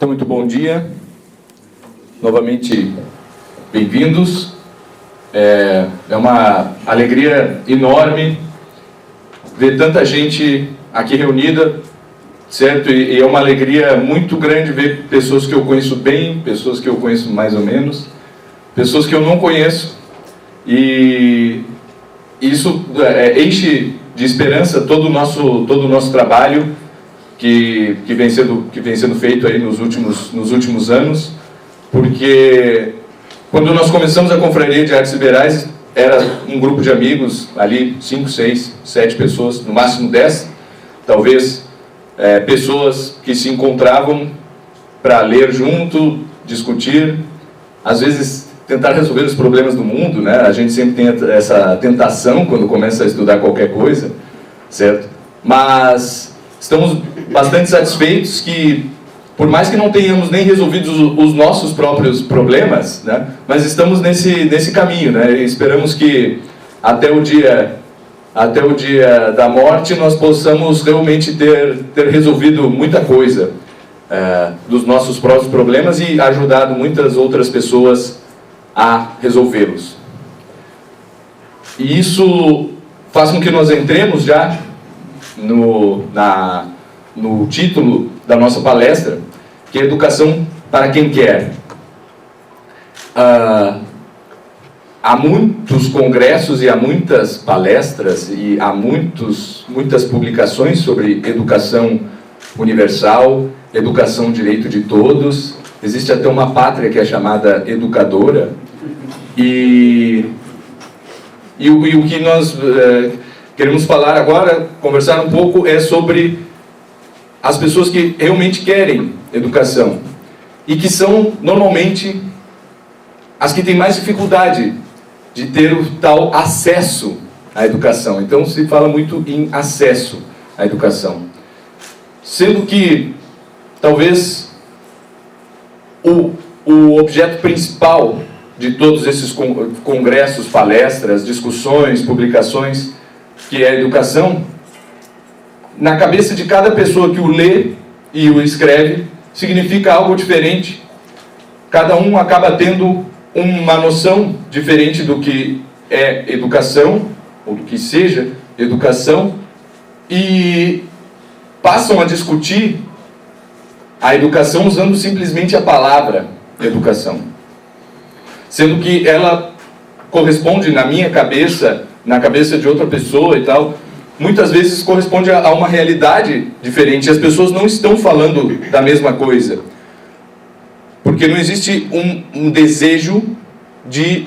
Muito bom dia, novamente bem-vindos. É uma alegria enorme ver tanta gente aqui reunida, certo? E é uma alegria muito grande ver pessoas que eu conheço bem, pessoas que eu conheço mais ou menos, pessoas que eu não conheço, e isso enche de esperança todo o nosso trabalho que vem sendo feito aí nos últimos anos, porque quando nós começamos a Confraria de Artes Liberais, era um grupo de amigos, ali 5, 6, 7 pessoas, no máximo 10, talvez, pessoas que se encontravam para ler junto, discutir, às vezes tentar resolver os problemas do mundo, né? A gente sempre tem essa tentação quando começa a estudar qualquer coisa, certo? Mas estamos bastante satisfeitos que, por mais que não tenhamos nem resolvido os nossos próprios problemas, né, mas estamos nesse caminho, né, e esperamos que até o dia da morte nós possamos realmente ter resolvido muita coisa dos nossos próprios problemas e ajudado muitas outras pessoas a resolvê-los. E isso faz com que nós entremos já no título da nossa palestra, que é Educação para quem quer. Há muitos congressos e há muitas palestras e há muitas publicações sobre educação universal, educação direito de todos. Existe até uma pátria que é chamada educadora. E o que nós queremos falar agora, conversar um pouco, é sobre as pessoas que realmente querem educação e que são, normalmente, as que têm mais dificuldade de ter o tal acesso à educação. Então, se fala muito em acesso à educação. Sendo que, talvez, o objeto principal de todos esses congressos, palestras, discussões, publicações, que é a educação, na cabeça de cada pessoa que o lê e o escreve, significa algo diferente. Cada um acaba tendo uma noção diferente do que é educação, ou do que seja educação, e passam a discutir a educação usando simplesmente a palavra educação. Sendo que ela corresponde na minha cabeça, na cabeça de outra pessoa e tal, muitas vezes corresponde a uma realidade diferente. As pessoas não estão falando da mesma coisa. Porque não existe um desejo de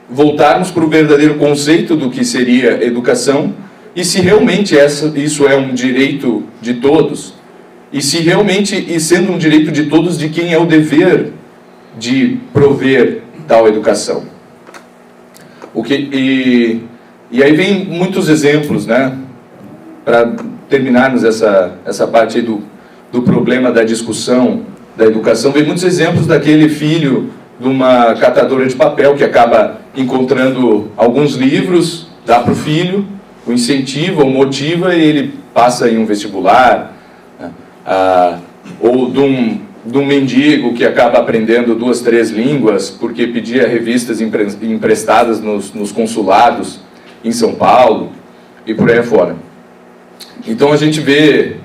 voltarmos para o verdadeiro conceito do que seria educação, e se realmente isso é um direito de todos, e se realmente, e sendo um direito de todos, de quem é o dever de prover tal educação. E aí vem muitos exemplos, né, para terminarmos essa parte aí do problema da discussão da educação. Vem muitos exemplos daquele filho de uma catadora de papel que acaba encontrando alguns livros, dá para o filho, o incentiva, o motiva, e ele passa em um vestibular, né, ou de um mendigo que acaba aprendendo 2, 3 línguas porque pedia revistas emprestadas nos consulados em São Paulo, e por aí afora. Então a gente vê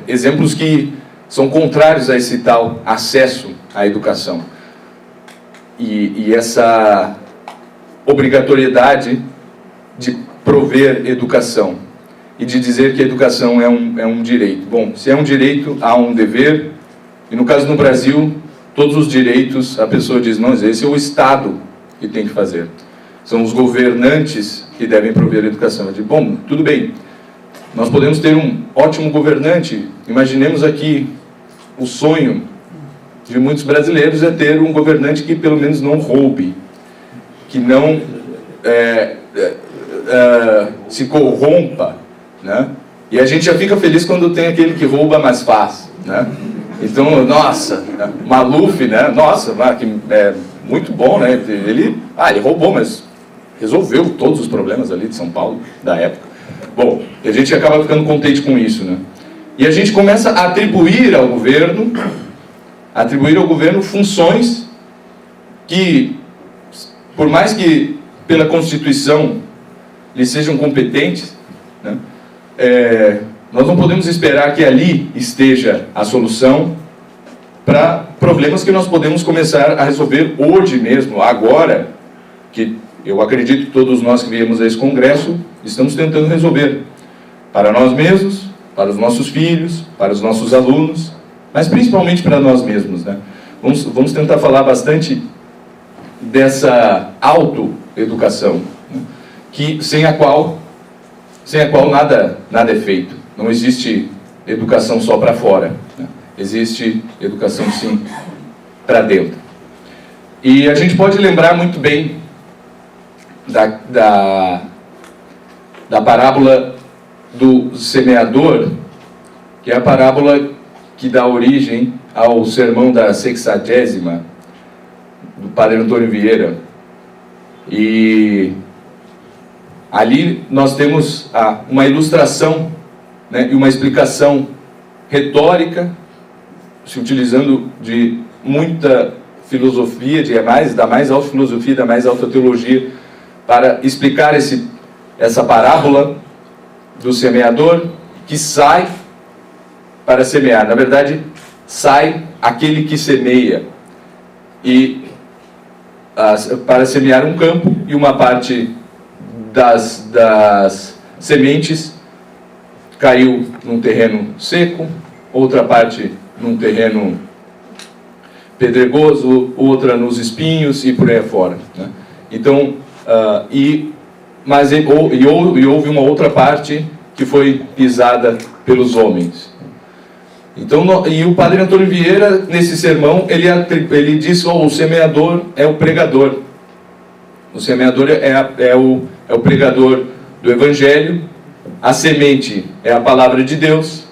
exemplos que são contrários a esse tal acesso à educação. E essa obrigatoriedade de prover educação e de dizer que a educação é um direito. Bom, se é um direito, há um dever, e no caso no Brasil, todos os direitos, a pessoa diz, não, esse é o Estado que tem que fazer. São os governantes que devem prover a educação. Eu digo, bom, tudo bem, nós podemos ter um ótimo governante. Imaginemos aqui, o sonho de muitos brasileiros é ter um governante que pelo menos não roube, que não se corrompa, né? E a gente já fica feliz quando tem aquele que rouba mais fácil, né? Então, nossa, Maluf, né? Nossa, que é muito bom, né? Ele roubou, mas resolveu todos os problemas ali de São Paulo, da época. Bom, a gente acaba ficando contente com isso, né? E a gente começa a atribuir ao governo atribuir ao governo funções que, por mais que pela Constituição eles sejam competentes, né, nós não podemos esperar que ali esteja a solução para problemas que nós podemos começar a resolver hoje mesmo, agora, que eu acredito que todos nós que viemos a esse congresso estamos tentando resolver, para nós mesmos, para os nossos filhos, para os nossos alunos, mas principalmente para nós mesmos, né? Vamos tentar falar bastante dessa autoeducação, né? Que sem a qual nada é feito. Não existe educação só para fora, né? Existe educação sim para dentro. E a gente pode lembrar muito bem da parábola do semeador, que é a parábola que dá origem ao sermão da 60ª, do Padre Antônio Vieira. E ali nós temos uma ilustração, né, e uma explicação retórica, se utilizando de muita filosofia, da mais alta filosofia, da mais alta teologia, para explicar essa parábola do semeador que sai para semear. Na verdade, sai aquele que semeia para semear um campo, e uma parte das sementes caiu num terreno seco, outra parte num terreno pedregoso, outra nos espinhos e por aí afora, né? Então, houve uma outra parte que foi pisada pelos homens. Então, e o Padre Antônio Vieira, nesse sermão, ele diz que o semeador é o pregador. O semeador é o pregador do Evangelho, a semente é a palavra de Deus,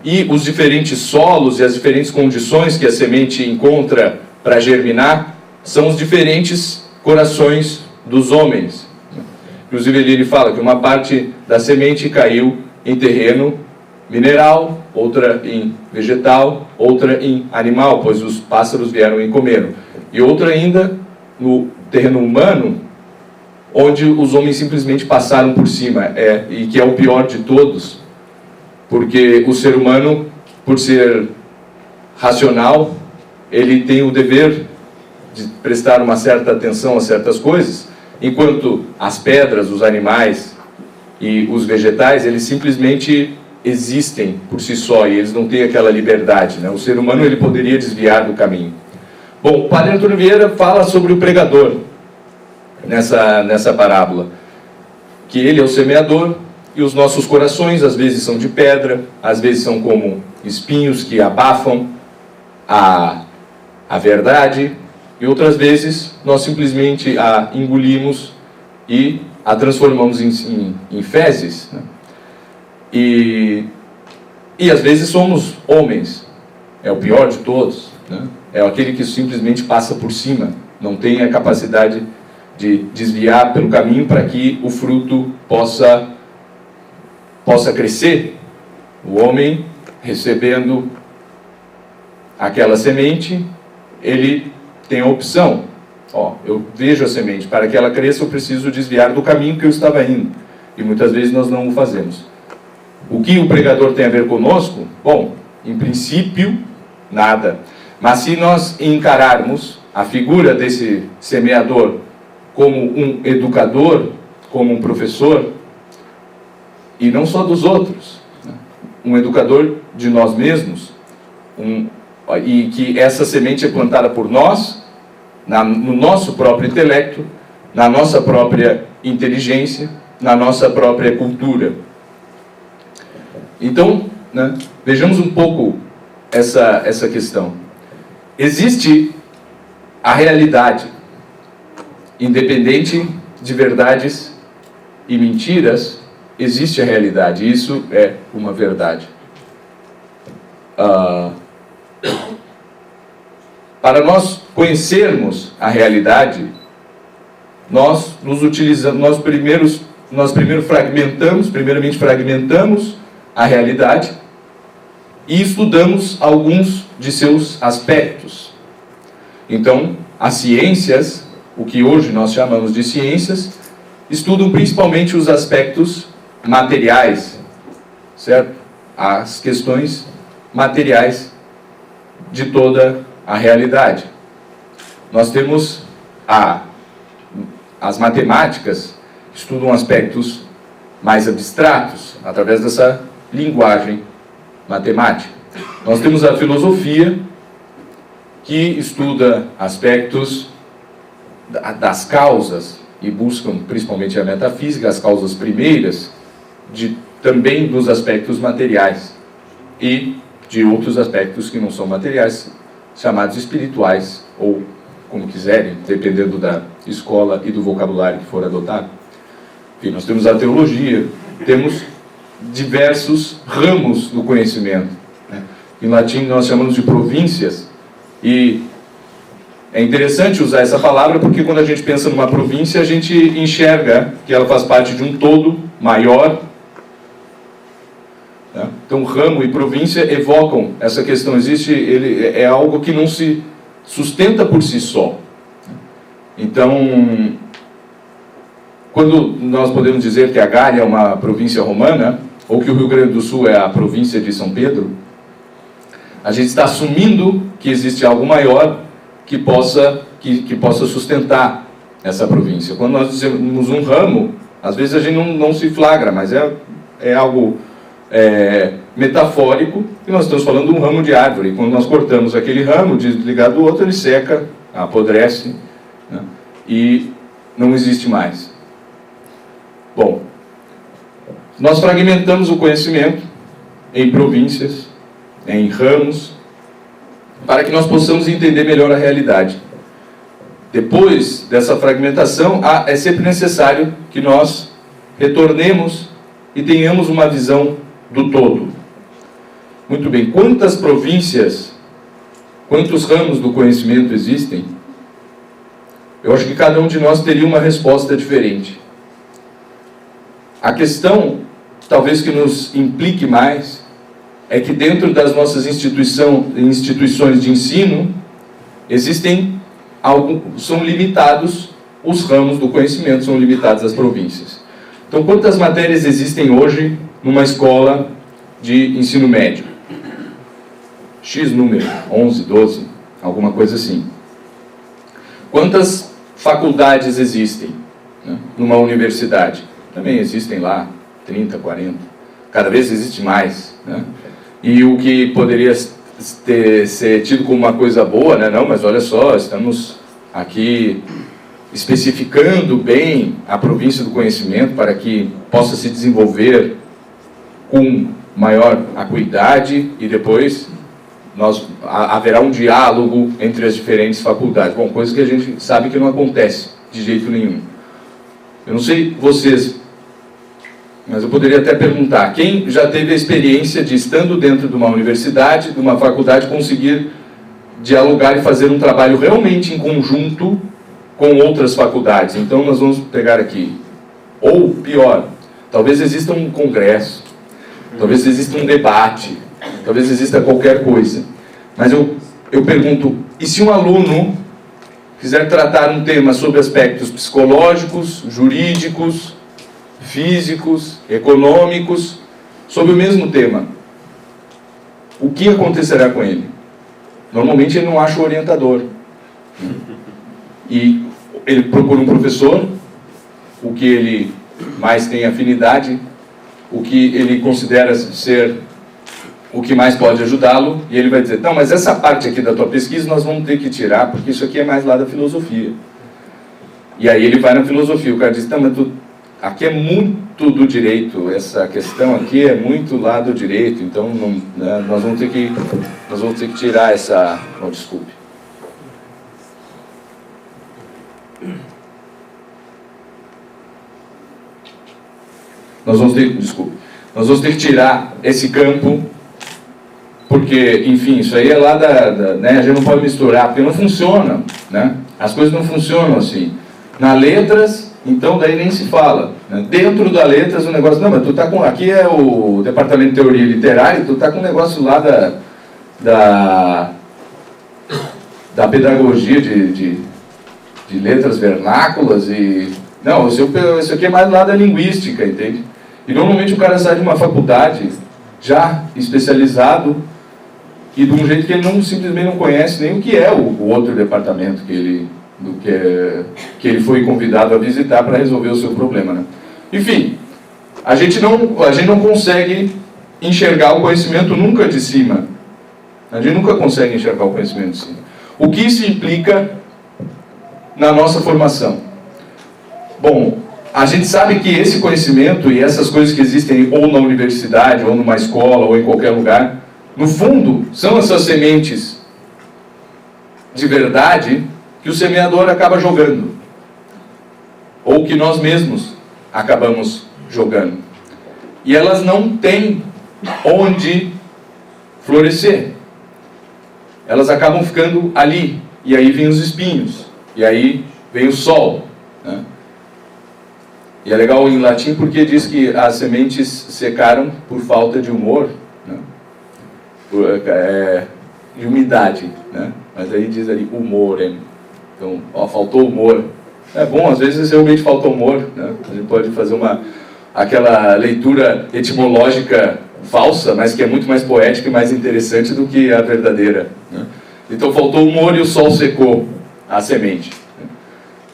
e os diferentes solos e as diferentes condições que a semente encontra para germinar são os diferentes corações dos homens. Inclusive ele fala que uma parte da semente caiu em terreno mineral, outra em vegetal, outra em animal, pois os pássaros vieram e comeram. E outra ainda no terreno humano, onde os homens simplesmente passaram por cima, e que é o pior de todos, porque o ser humano, por ser racional, ele tem o dever de prestar uma certa atenção a certas coisas, enquanto as pedras, os animais e os vegetais, eles simplesmente existem por si só, e eles não têm aquela liberdade, né? O ser humano, ele poderia desviar do caminho. Bom, o Padre Antônio Vieira fala sobre o pregador nessa parábola, que ele é o semeador, e os nossos corações às vezes são de pedra, às vezes são como espinhos que abafam a verdade, e outras vezes nós simplesmente a engolimos e a transformamos em fezes, né? E às vezes somos homens, é o pior de todos, né? É aquele que simplesmente passa por cima, não tem a capacidade de desviar pelo caminho para que o fruto possa crescer. O homem, recebendo aquela semente, ele tem a opção: eu vejo a semente, para que ela cresça eu preciso desviar do caminho que eu estava indo, e muitas vezes nós não o fazemos. O que o pregador tem a ver conosco? Bom, em princípio, nada. Mas se nós encararmos a figura desse semeador como um educador, como um professor, e não só dos outros, né? Um educador de nós mesmos, e que essa semente é plantada por nós, no nosso próprio intelecto, na nossa própria inteligência, na nossa própria cultura. Então, né, vejamos um pouco essa questão. Existe a realidade, independente de verdades e mentiras, existe a realidade, isso é uma verdade. Para nós conhecermos a realidade, nós primeiramente fragmentamos a realidade, e estudamos alguns de seus aspectos. Então, as ciências, o que hoje nós chamamos de ciências, estudam principalmente os aspectos materiais, certo? As questões materiais de toda a realidade. Nós temos as matemáticas, que estudam aspectos mais abstratos, através dessa linguagem matemática. Nós temos a filosofia, que estuda aspectos das causas, e buscam principalmente a metafísica, as causas primeiras, também dos aspectos materiais, e de outros aspectos que não são materiais, chamados espirituais, ou como quiserem, dependendo da escola e do vocabulário que for adotado. Enfim, nós temos a teologia, temos diversos ramos do conhecimento, né? Em latim nós chamamos de províncias, e é interessante usar essa palavra porque quando a gente pensa numa província, a gente enxerga que ela faz parte de um todo maior, né? Então ramo e província evocam essa questão, é algo que não se sustenta por si só. Então, quando nós podemos dizer que a Gália é uma província romana, ou que o Rio Grande do Sul é a província de São Pedro, a gente está assumindo que existe algo maior que possa sustentar essa província. Quando nós dizemos um ramo, às vezes a gente não se flagra, mas é algo metafórico, e nós estamos falando de um ramo de árvore. Quando nós cortamos aquele ramo, desligado do outro, ele seca, apodrece, né? E não existe mais. Bom, nós fragmentamos o conhecimento em províncias, em ramos, para que nós possamos entender melhor a realidade. Depois dessa fragmentação, é sempre necessário que nós retornemos e tenhamos uma visão do todo. Muito bem, quantas províncias, quantos ramos do conhecimento existem? Eu acho que cada um de nós teria uma resposta diferente. A questão, talvez que nos implique mais, é que dentro das nossas instituições de ensino, são limitados os ramos do conhecimento, são limitadas as províncias. Então, quantas matérias existem hoje numa escola de ensino médio? X número, 11, 12, alguma coisa assim. Quantas faculdades existem, né, numa universidade? Também existem lá 30, 40. Cada vez existe mais, né? E o que poderia ser tido como uma coisa boa, né? Não, mas olha só, estamos aqui especificando bem a província do conhecimento para que possa se desenvolver com maior acuidade e depois haverá um diálogo entre as diferentes faculdades. Bom, coisa que a gente sabe que não acontece de jeito nenhum. Eu não sei vocês, mas eu poderia até perguntar, quem já teve a experiência de, estando dentro de uma universidade, de uma faculdade, conseguir dialogar e fazer um trabalho realmente em conjunto com outras faculdades? Então nós vamos pegar aqui, ou pior, talvez exista um congresso, talvez exista um debate, talvez exista qualquer coisa, mas eu pergunto, e se um aluno quiser tratar um tema sobre aspectos psicológicos, jurídicos, físicos, econômicos, sobre o mesmo tema, o que acontecerá com ele? Normalmente ele não acha o orientador. E ele procura um professor, o que ele mais tem afinidade, o que ele considera ser o que mais pode ajudá-lo, e ele vai dizer, não, mas essa parte aqui da tua pesquisa nós vamos ter que tirar, porque isso aqui é mais lá da filosofia. E aí ele vai na filosofia, o cara diz, não, mas aqui é muito do direito, essa questão aqui é muito lá do direito, então nós vamos ter que tirar essa... Oh, desculpe. Nós vamos ter que tirar esse campo, porque, enfim, isso aí é lá né, a gente não pode misturar, porque não funciona, né? As coisas não funcionam assim. Na letras, Então daí nem se fala, né? Dentro da letras o negócio, não, mas tu tá com, aqui é o departamento de teoria literária, tu tá com um negócio lá da pedagogia de letras vernáculas e... Não, isso aqui é mais lá da linguística, entende? E normalmente o cara sai de uma faculdade já especializado e de um jeito que ele não, simplesmente não conhece nem o que é o outro departamento que ele foi convidado a visitar para resolver o seu problema, né? Enfim, a gente não consegue enxergar o conhecimento nunca de cima. A gente nunca consegue enxergar o conhecimento de cima. O que isso implica na nossa formação? Bom, a gente sabe que esse conhecimento e essas coisas que existem ou na universidade, ou numa escola, ou em qualquer lugar, no fundo, são essas sementes de verdade que o semeador acaba jogando, ou que nós mesmos acabamos jogando. E elas não têm onde florescer. Elas acabam ficando ali, e aí vem os espinhos, e aí vem o sol, né? E é legal em latim porque diz que as sementes secaram por falta de humor, né? De umidade, né? Mas aí diz ali humorem. Então, faltou humor. É bom, às vezes realmente falta humor, né? A gente pode fazer aquela leitura etimológica falsa, mas que é muito mais poética e mais interessante do que a verdadeira, né? Então faltou humor e o sol secou a semente.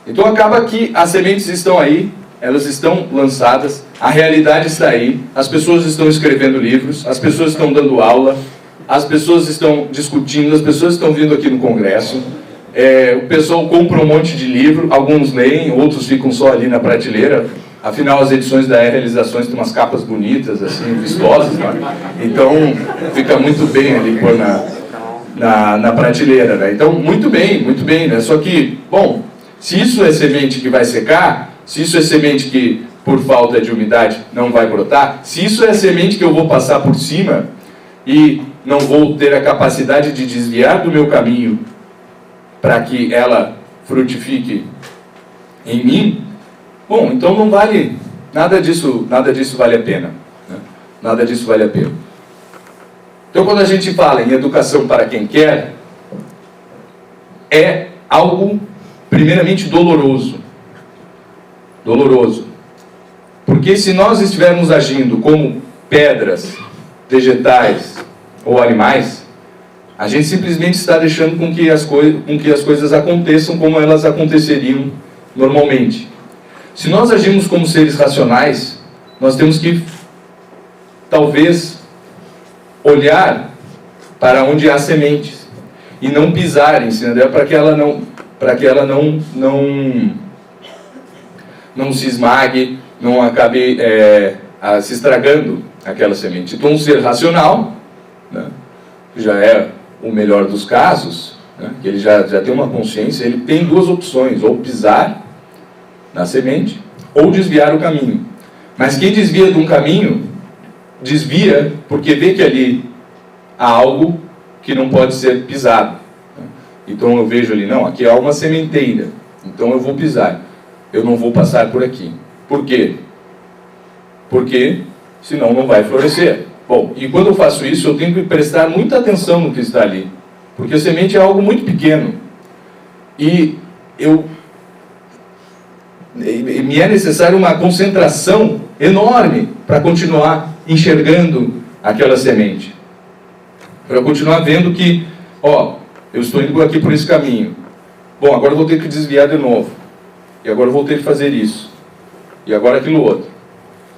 Então acaba que as sementes estão aí, elas estão lançadas, a realidade está aí, as pessoas estão escrevendo livros, as pessoas estão dando aula, as pessoas estão discutindo, as pessoas estão vindo aqui no congresso, o pessoal compra um monte de livro, alguns leem, outros ficam só ali na prateleira, afinal as edições da Realizações têm umas capas bonitas, assim, vistosas, né? Então fica muito bem ali pôr na prateleira, né? Então, muito bem, né? Só que, bom, se isso é semente que vai secar, se isso é semente que, por falta de umidade, não vai brotar, se isso é semente que eu vou passar por cima e não vou ter a capacidade de desviar do meu caminho para que ela frutifique em mim, bom, então não vale, nada disso vale a pena, né? Nada disso vale a pena. Então, quando a gente fala em educação para quem quer, é algo, primeiramente, doloroso. Doloroso. Porque se nós estivermos agindo como pedras, vegetais ou animais, a gente simplesmente está deixando com que as coisas aconteçam como elas aconteceriam normalmente. Se nós agimos como seres racionais, nós temos que, talvez, olhar para onde há sementes e não pisar em cima dela para que ela não se esmague, não acabe se estragando aquela semente. Então, um ser racional, né, que já é o melhor dos casos, né, que ele já tem uma consciência, ele tem duas opções, ou pisar na semente, ou desviar o caminho. Mas quem desvia de um caminho, desvia porque vê que ali há algo que não pode ser pisado. Então eu vejo ali, não, aqui há uma sementeira, então eu vou pisar, eu não vou passar por aqui. Por quê? Porque senão não vai florescer. Bom, e quando eu faço isso, eu tenho que prestar muita atenção no que está ali, porque a semente é algo muito pequeno, e me é necessário uma concentração enorme para continuar enxergando aquela semente, para continuar vendo que, eu estou indo aqui por esse caminho, bom, agora eu vou ter que desviar de novo, e agora eu vou ter que fazer isso, e agora aquilo outro.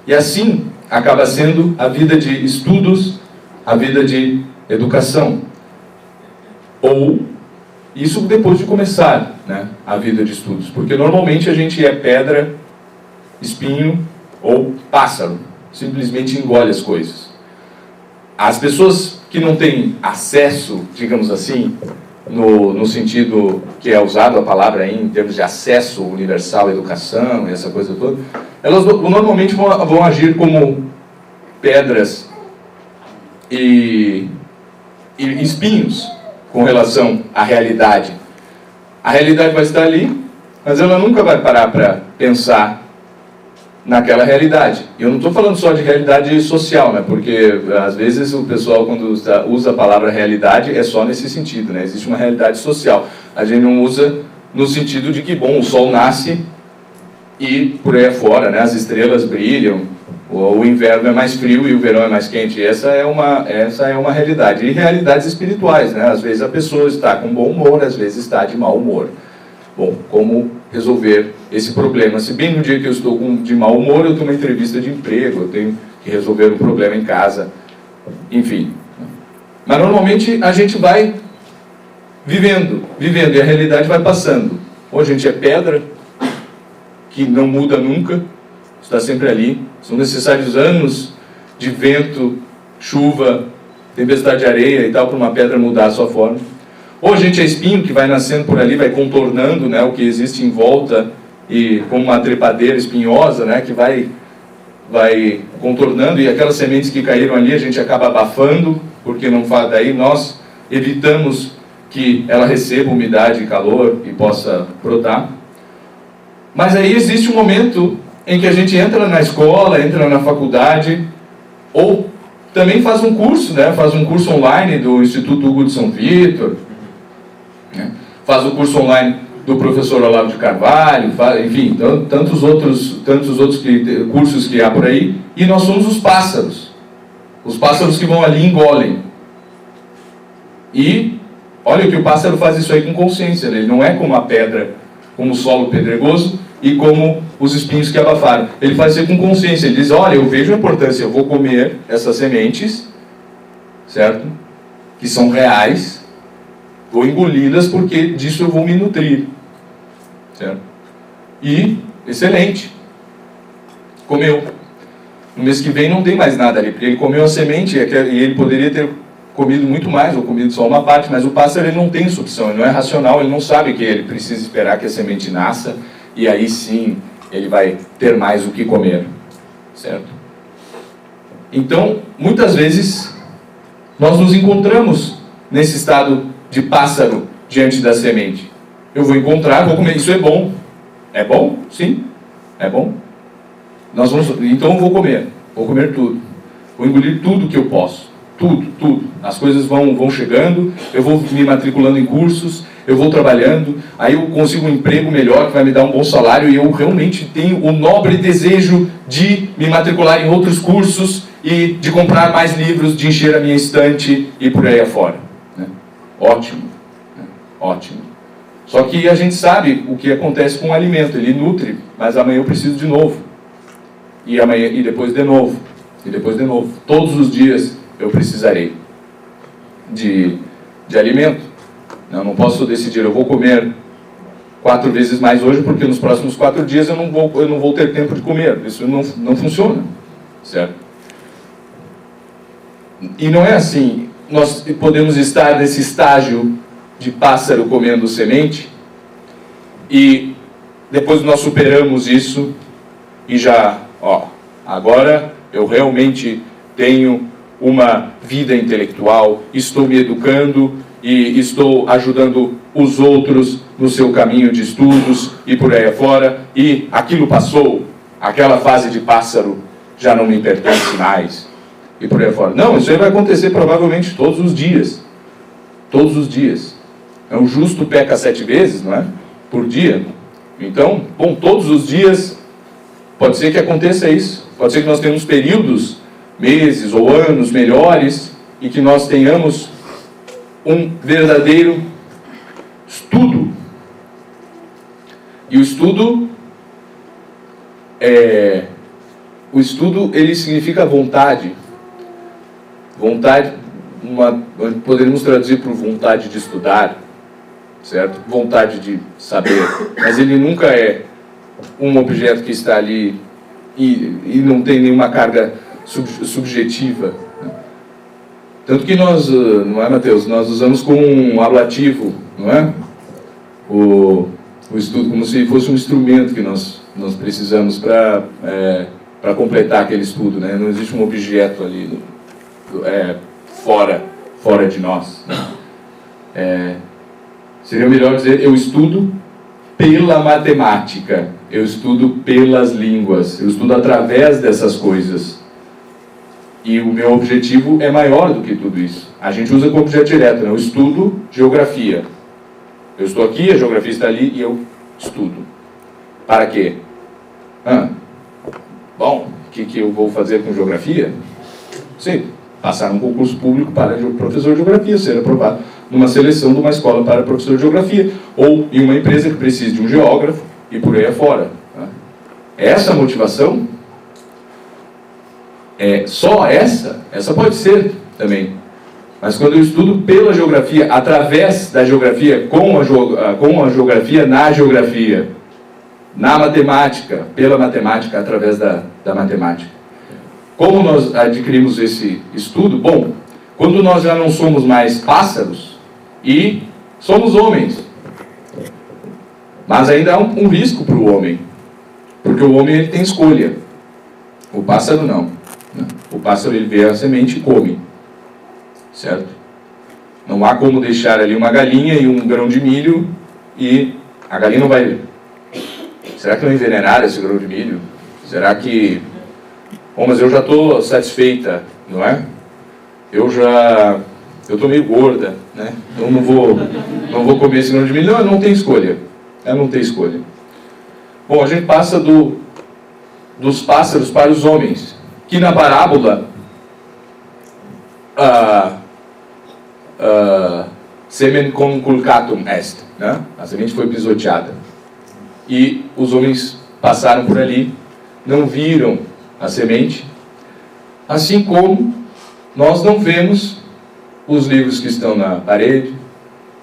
E assim acaba sendo a vida de estudos, a vida de educação. Ou isso depois de começar, né, a vida de estudos. Porque normalmente a gente é pedra, espinho ou pássaro. Simplesmente engole as coisas. As pessoas que não têm acesso, digamos assim, no sentido que é usado a palavra aí, em termos de acesso universal à educação, essa coisa toda, elas normalmente vão agir como pedras e espinhos com relação à realidade. A realidade vai estar ali, mas ela nunca vai parar para pensar naquela realidade. E eu não estou falando só de realidade social, né? Porque às vezes o pessoal, quando usa a palavra realidade, é só nesse sentido, né? Existe uma realidade social. A gente não usa no sentido de que, bom, o sol nasce e por aí afora, né? As estrelas brilham, o inverno é mais frio e o verão é mais quente. Essa é uma realidade. E realidades espirituais, né? Às vezes a pessoa está com bom humor, às vezes está de mau humor. Bom, como resolver esse problema? Se bem no dia que eu estou de mau humor, eu tenho uma entrevista de emprego, eu tenho que resolver um problema em casa, enfim. Mas normalmente a gente vai vivendo, e a realidade vai passando. Ou a gente é pedra, que não muda nunca, está sempre ali. São necessários anos de vento, chuva, tempestade de areia e tal, para uma pedra mudar a sua forma. Ou a gente é espinho que vai nascendo por ali, vai contornando, né, o que existe em volta, e como uma trepadeira espinhosa, né, que vai contornando, e aquelas sementes que caíram ali a gente acaba abafando, porque não faz, daí nós evitamos que ela receba umidade e calor e possa brotar. Mas aí existe um momento em que a gente entra na escola, entra na faculdade, ou também faz um curso, né, faz um curso online do Instituto Hugo de São Vitor, faz o curso online do professor Olavo de Carvalho, enfim, tantos outros cursos que há por aí, e nós somos os pássaros que vão ali e engolem. E olha que o pássaro faz isso aí com consciência, né? Ele não é como a pedra, como o solo pedregoso e como os espinhos que abafaram. Ele faz isso com consciência, ele diz, olha, eu vejo a importância, eu vou comer essas sementes, certo? Que são reais, vou engoli-las porque disso eu vou me nutrir, certo? E, excelente, comeu. No mês que vem não tem mais nada ali, porque ele comeu a semente e ele poderia ter comido muito mais, ou comido só uma parte, mas o pássaro ele não tem essa opção, ele não é racional, ele não sabe que ele precisa esperar que a semente nasça, e aí sim ele vai ter mais o que comer, certo? Então, muitas vezes, nós nos encontramos nesse estado de pássaro diante da semente. Eu vou encontrar, vou comer, isso é bom. É bom? Sim, é bom. Então eu vou comer tudo. Vou engolir tudo que eu posso. Tudo. As coisas vão chegando, eu vou me matriculando em cursos, eu vou trabalhando, aí eu consigo um emprego melhor que vai me dar um bom salário e eu realmente tenho o nobre desejo de me matricular em outros cursos e de comprar mais livros, de encher a minha estante e por aí afora. Né? Ótimo. Né? Ótimo. Só que a gente sabe o que acontece com o alimento, ele nutre, mas amanhã eu preciso de novo. E amanhã, e depois de novo. E depois de novo. Todos os dias eu precisarei de alimento. Eu não posso decidir, eu vou comer 4 vezes mais hoje, porque nos próximos 4 dias eu não vou ter tempo de comer. Isso não funciona, certo? E não é assim. Nós podemos estar nesse estágio de pássaro comendo semente, e depois nós superamos isso, e já, agora eu realmente tenho uma vida intelectual, estou me educando e estou ajudando os outros no seu caminho de estudos e por aí afora, e aquilo passou, aquela fase de pássaro já não me pertence mais, e por aí afora. Não, isso aí vai acontecer provavelmente todos os dias. Todos os dias. Um justo peca 7 vezes, não é? Por dia. Então, bom, todos os dias pode ser que aconteça isso. Pode ser que nós tenhamos períodos, meses ou anos melhores, e que nós tenhamos um verdadeiro estudo. E o estudo ele significa vontade. Vontade, poderíamos traduzir por vontade de estudar, certo? Vontade de saber. Mas ele nunca é um objeto que está ali e não tem nenhuma carga subjetiva. Tanto que nós, não é, Mateus? Nós usamos como um ablativo, não é? O estudo, como se fosse um instrumento que nós precisamos para completar aquele estudo, né? Não existe um objeto ali fora de nós. Seria melhor dizer, eu estudo pela matemática, eu estudo pelas línguas, eu estudo através dessas coisas. E o meu objetivo é maior do que tudo isso. A gente usa como objeto direto, né? Eu estudo geografia. Eu estou aqui, a geografia está ali e eu estudo. Para quê? Bom, o que eu vou fazer com geografia? Sim, passar num concurso público para professor de geografia, ser aprovado numa seleção de uma escola para professor de geografia, ou em uma empresa que precise de um geógrafo e por aí afora. Essa motivação, só essa pode ser também. Mas quando eu estudo pela geografia, através da geografia, com a geografia, na geografia, na matemática, pela matemática, através da matemática. Como nós adquirimos esse estudo? Bom, quando nós já não somos mais pássaros e somos homens. Mas ainda há um risco para o homem, porque o homem ele tem escolha. O pássaro não. O pássaro ele vê a semente e come. Certo? Não há como deixar ali uma galinha e um grão de milho e a galinha não vai... Será que não envenenaram esse grão de milho? Será que... Bom, mas eu já estou satisfeita, não é? Eu estou meio gorda, né? Então não vou comer esse grão de milho. Não, eu não tenho escolha. Eu não tenho escolha. Bom, a gente passa dos pássaros para os homens, que na parábola semen conculcatum est, né? A semente foi pisoteada. E os homens passaram por ali, não viram a semente, assim como nós não vemos os livros que estão na parede,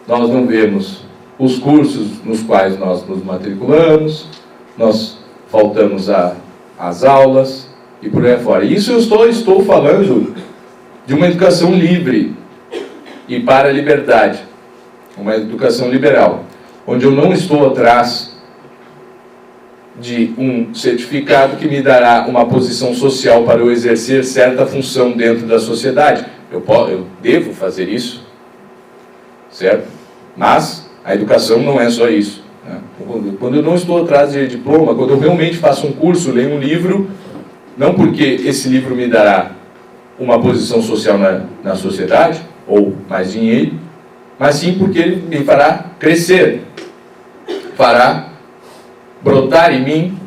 nós não vemos os cursos nos quais nós nos matriculamos, nós faltamos às aulas e por aí afora. Isso eu estou falando de uma educação livre e para a liberdade, uma educação liberal, onde eu não estou atrás de um certificado que me dará uma posição social para eu exercer certa função dentro da sociedade. Eu devo fazer isso, certo? Mas a educação não é só isso, né? Quando eu não estou atrás de diploma, quando eu realmente faço um curso, leio um livro, não porque esse livro me dará uma posição social na sociedade, ou mais dinheiro, mas sim porque ele me fará crescer, fará brotar em mim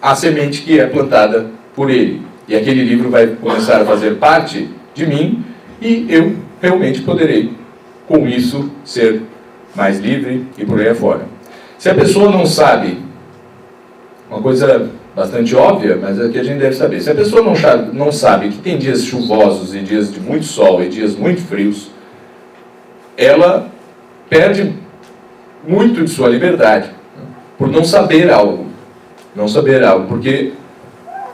a semente que é plantada por ele. E aquele livro vai começar a fazer parte de mim e eu realmente poderei, com isso, ser mais livre e por aí afora. Se a pessoa não sabe, uma coisa bastante óbvia, mas é que a gente deve saber, se a pessoa não sabe que tem dias chuvosos e dias de muito sol e dias muito frios, ela perde muito de sua liberdade por não saber algo, porque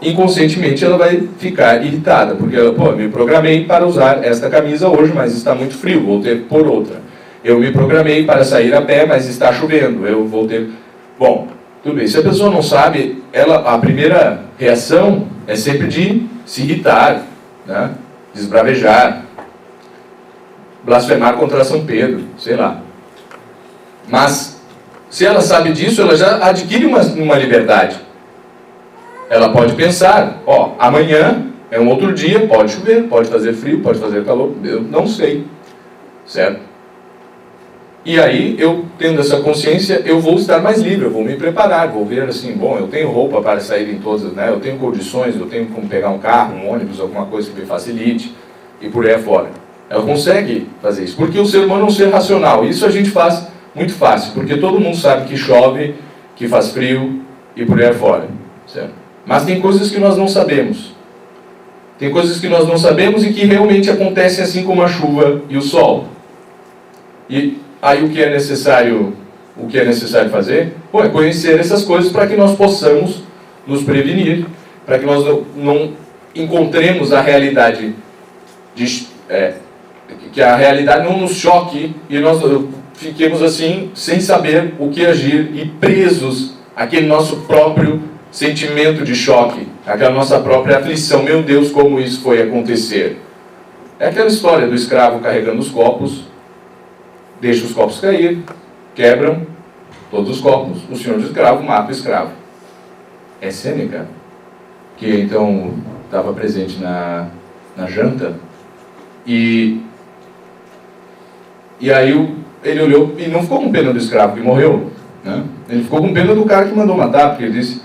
inconscientemente ela vai ficar irritada, porque eu me programei para usar esta camisa hoje, mas está muito frio, vou ter que pôr outra. Eu me programei para sair a pé, mas está chovendo, eu vou ter... Bom, tudo bem, se a pessoa não sabe, a primeira reação é sempre de se irritar, né? Desbravejar, blasfemar contra São Pedro, sei lá. Mas, se ela sabe disso, ela já adquire uma liberdade. Ela pode pensar, amanhã é um outro dia, pode chover, pode fazer frio, pode fazer calor, eu não sei, certo? E aí, eu tendo essa consciência, eu vou estar mais livre, eu vou me preparar, vou ver assim, bom, eu tenho roupa para sair em todas, né? Eu tenho condições, eu tenho como pegar um carro, um ônibus, alguma coisa que me facilite, e por aí afora. Ela consegue fazer isso, porque o ser humano é um ser racional, e isso a gente faz muito fácil, porque todo mundo sabe que chove, que faz frio, e por aí afora, certo? Mas tem coisas que nós não sabemos. Tem coisas que nós não sabemos e que realmente acontecem assim como a chuva e o sol. E aí o que é necessário fazer? É conhecer essas coisas para que nós possamos nos prevenir, para que nós não encontremos a realidade, que a realidade não nos choque e nós fiquemos assim, sem saber o que agir e presos àquele nosso próprio sentimento de choque, aquela nossa própria aflição. Meu Deus, como isso foi acontecer? É aquela história do escravo carregando os copos, deixa os copos cair, quebram, todos os copos. O senhor do escravo mata o escravo. É Sêneca, que então estava presente na janta, e aí ele olhou e não ficou com pena do escravo que morreu, né? Ele ficou com pena do cara que mandou matar, porque ele disse: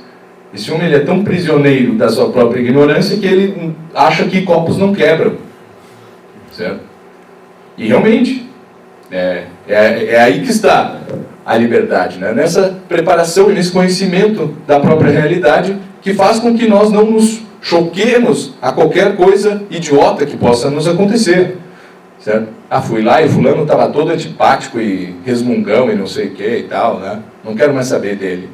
esse homem ele é tão prisioneiro da sua própria ignorância que ele acha que copos não quebram, certo? E realmente é aí que está a liberdade, né? Nessa preparação e nesse conhecimento da própria realidade, que faz com que nós não nos choquemos a qualquer coisa idiota que possa nos acontecer, certo? Ah, fui lá e fulano estava todo antipático e resmungão e não sei o que e tal, né? Não quero mais saber dele.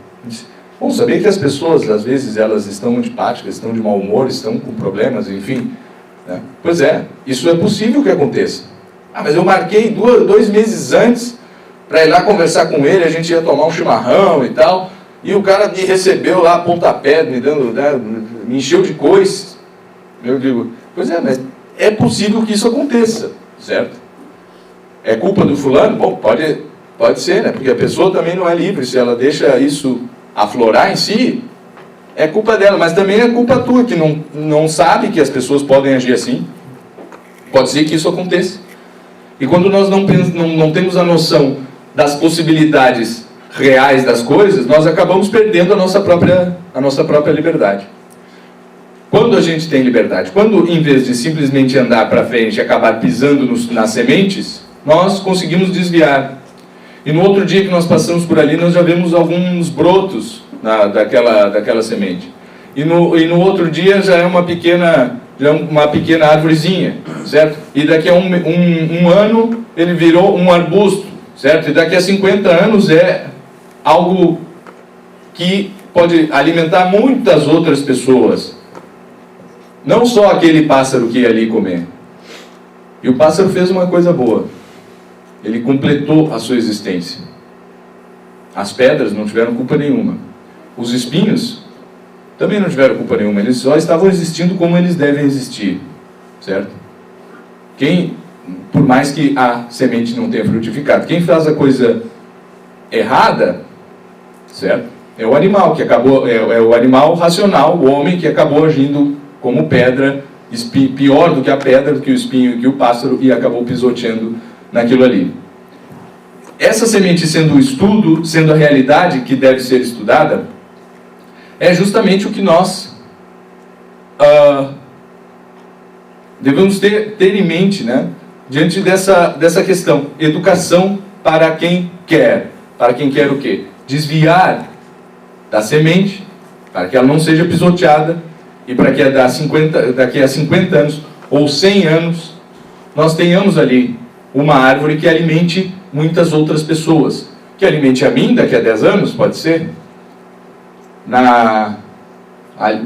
Bom, saber que as pessoas, às vezes, elas estão antipáticas, estão de mau humor, estão com problemas, enfim, né? Pois é, isso é possível que aconteça. Ah, mas eu marquei 2 meses antes para ir lá conversar com ele, a gente ia tomar um chimarrão e tal, e o cara me recebeu lá, pontapé, me dando, né, me encheu de coices. Eu digo, pois é, mas é possível que isso aconteça, certo? É culpa do fulano? Bom, pode ser, né? Porque a pessoa também não é livre, se ela deixa isso aflorar em si, é culpa dela, mas também é culpa tua, que não sabe que as pessoas podem agir assim. Pode ser que isso aconteça. E quando nós não temos a noção das possibilidades reais das coisas, nós acabamos perdendo a nossa própria liberdade. Quando a gente tem liberdade, quando em vez de simplesmente andar para frente e acabar pisando nas sementes, nós conseguimos desviar. E no outro dia que nós passamos por ali, nós já vemos alguns brotos daquela semente. E no outro dia já é uma pequena árvorezinha, certo? E daqui a um ano ele virou um arbusto, certo? E daqui a 50 anos é algo que pode alimentar muitas outras pessoas. Não só aquele pássaro que ia ali comer. E o pássaro fez uma coisa boa. Ele completou a sua existência. As pedras não tiveram culpa nenhuma. Os espinhos também não tiveram culpa nenhuma. Eles só estavam existindo como eles devem existir. Certo? Por mais que a semente não tenha frutificado, quem faz a coisa errada, certo? É o animal que acabou, é o animal racional, o homem que acabou agindo como pedra, pior do que a pedra, do que o espinho, que o pássaro, e acabou pisoteando naquilo ali. Essa semente sendo o estudo, sendo a realidade que deve ser estudada, é justamente o que nós devemos ter em mente, né? Diante dessa questão. Educação para quem quer. Para quem quer o quê? Desviar da semente, para que ela não seja pisoteada, e para que daqui a 50 anos ou 100 anos nós tenhamos ali uma árvore que alimente muitas outras pessoas. Que alimente a mim daqui a 10 anos, pode ser.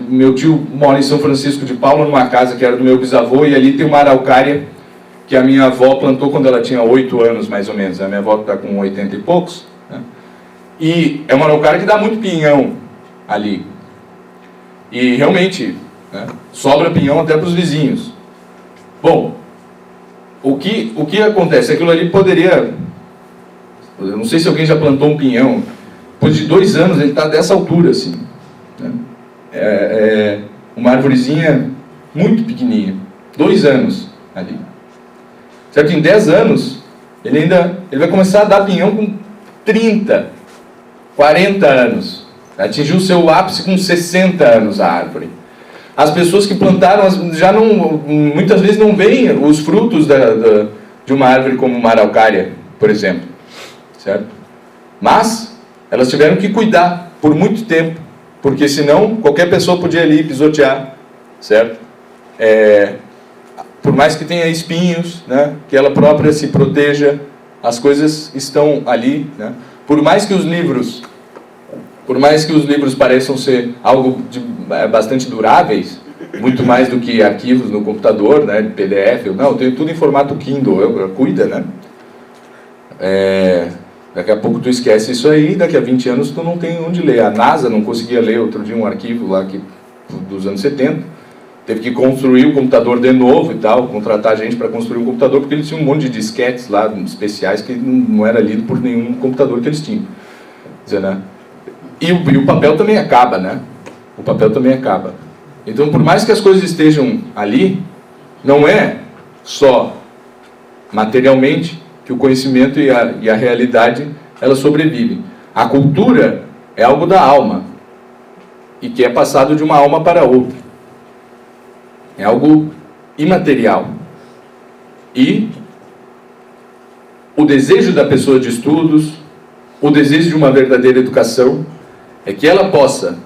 Meu tio mora em São Francisco de Paula, numa casa que era do meu bisavô, e ali tem uma araucária que a minha avó plantou quando ela tinha 8 anos, mais ou menos. A minha avó está com 80 e poucos, né? E é uma araucária que dá muito pinhão ali. E realmente, né, sobra pinhão até para os vizinhos. Bom, o que acontece? Aquilo ali poderia... Eu não sei se alguém já plantou um pinhão. Depois de 2 anos ele está dessa altura, assim, né? É uma arvorezinha muito pequenininha. 2 anos ali. Certo? Em 10 anos, ele vai começar a dar pinhão com 30, 40 anos. Atingiu o seu ápice com 60 anos a árvore. As pessoas que plantaram já muitas vezes não veem os frutos de uma árvore como uma araucária, por exemplo. Certo? Mas elas tiveram que cuidar por muito tempo, porque senão qualquer pessoa podia ali pisotear, certo? Por mais que tenha espinhos, né, que ela própria se proteja, as coisas estão ali, né? Por mais que os livros pareçam ser algo bastante duráveis, muito mais do que arquivos no computador, né, de PDF, eu tenho tudo em formato Kindle, cuida, né? Daqui a pouco tu esquece isso aí, daqui a 20 anos tu não tem onde ler. A NASA não conseguia ler outro dia um arquivo lá dos anos 70, teve que construir o computador de novo e tal, contratar gente para construir um computador, porque eles tinham um monte de disquetes lá especiais que não era lido por nenhum computador que eles tinham. dizer, né? E o papel também acaba, né? O papel também acaba. Então, por mais que as coisas estejam ali, não é só materialmente que o conhecimento e a realidade, elas sobrevivem. A cultura é algo da alma e que é passado de uma alma para outra. É algo imaterial. E o desejo da pessoa de estudos, o desejo de uma verdadeira educação, é que ela possa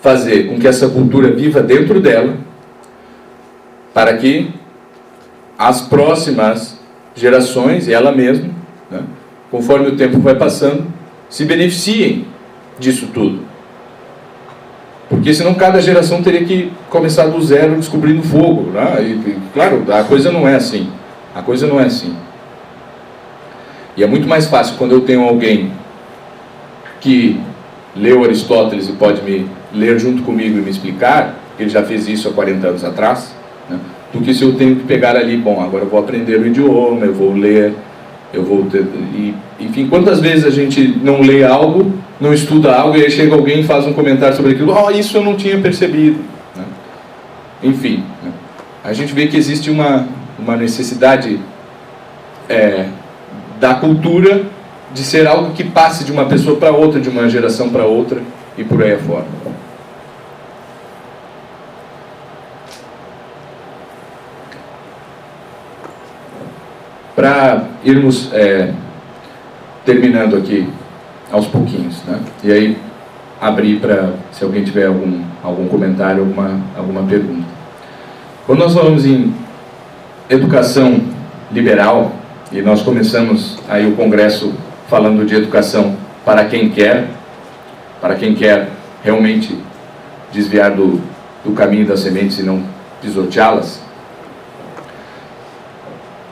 fazer com que essa cultura viva dentro dela, para que as próximas gerações, e ela mesma, né, conforme o tempo vai passando, se beneficiem disso tudo. Porque senão cada geração teria que começar do zero descobrindo fogo, né? E claro, a coisa não é assim. A coisa não é assim. E é muito mais fácil quando eu tenho alguém que leu Aristóteles e pode me ler junto comigo e me explicar, que ele já fez isso há 40 anos atrás, né? Do que se eu tenho que pegar ali, bom, agora eu vou aprender o idioma, eu vou ler, eu vou ter, enfim, quantas vezes a gente não lê algo, não estuda algo, e aí chega alguém e faz um comentário sobre aquilo, isso eu não tinha percebido, né? Enfim, né? A gente vê que existe uma necessidade da cultura de ser algo que passe de uma pessoa para outra, de uma geração para outra, e por aí afora. Para irmos terminando aqui aos pouquinhos, né? E aí abrir para, se alguém tiver algum comentário, alguma pergunta. Quando nós falamos em educação liberal, e nós começamos aí o congresso falando de educação para quem quer realmente desviar do caminho das sementes e não pisoteá-las,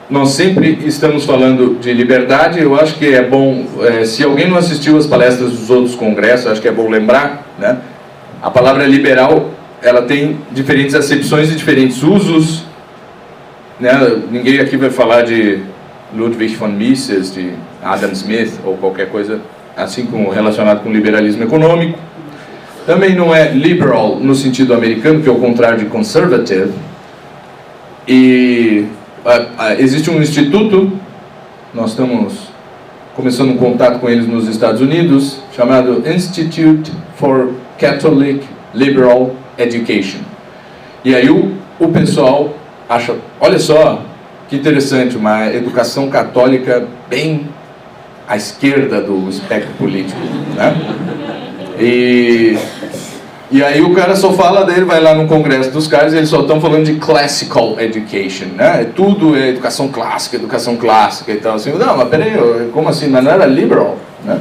nós sempre estamos falando de liberdade. Eu acho que é bom, se alguém não assistiu às palestras dos outros congressos, acho que é bom lembrar, né? A palavra liberal, ela tem diferentes acepções e diferentes usos, né? Ninguém aqui vai falar de Ludwig von Mises, de Adam Smith ou qualquer coisa assim como relacionado com liberalismo econômico. Também não é liberal no sentido americano, que é o contrário de conservative. E existe um instituto, nós estamos começando um contato com eles nos Estados Unidos, chamado Institute for Catholic Liberal Education. E aí o pessoal acha, olha só, que interessante, uma educação católica bem à esquerda do espectro político, né? E aí o cara só fala dele, vai lá no congresso dos caras e eles só estão falando de classical education, né? Tudo é educação clássica e tal, assim. Não, mas peraí, como assim? Mas não era liberal, né?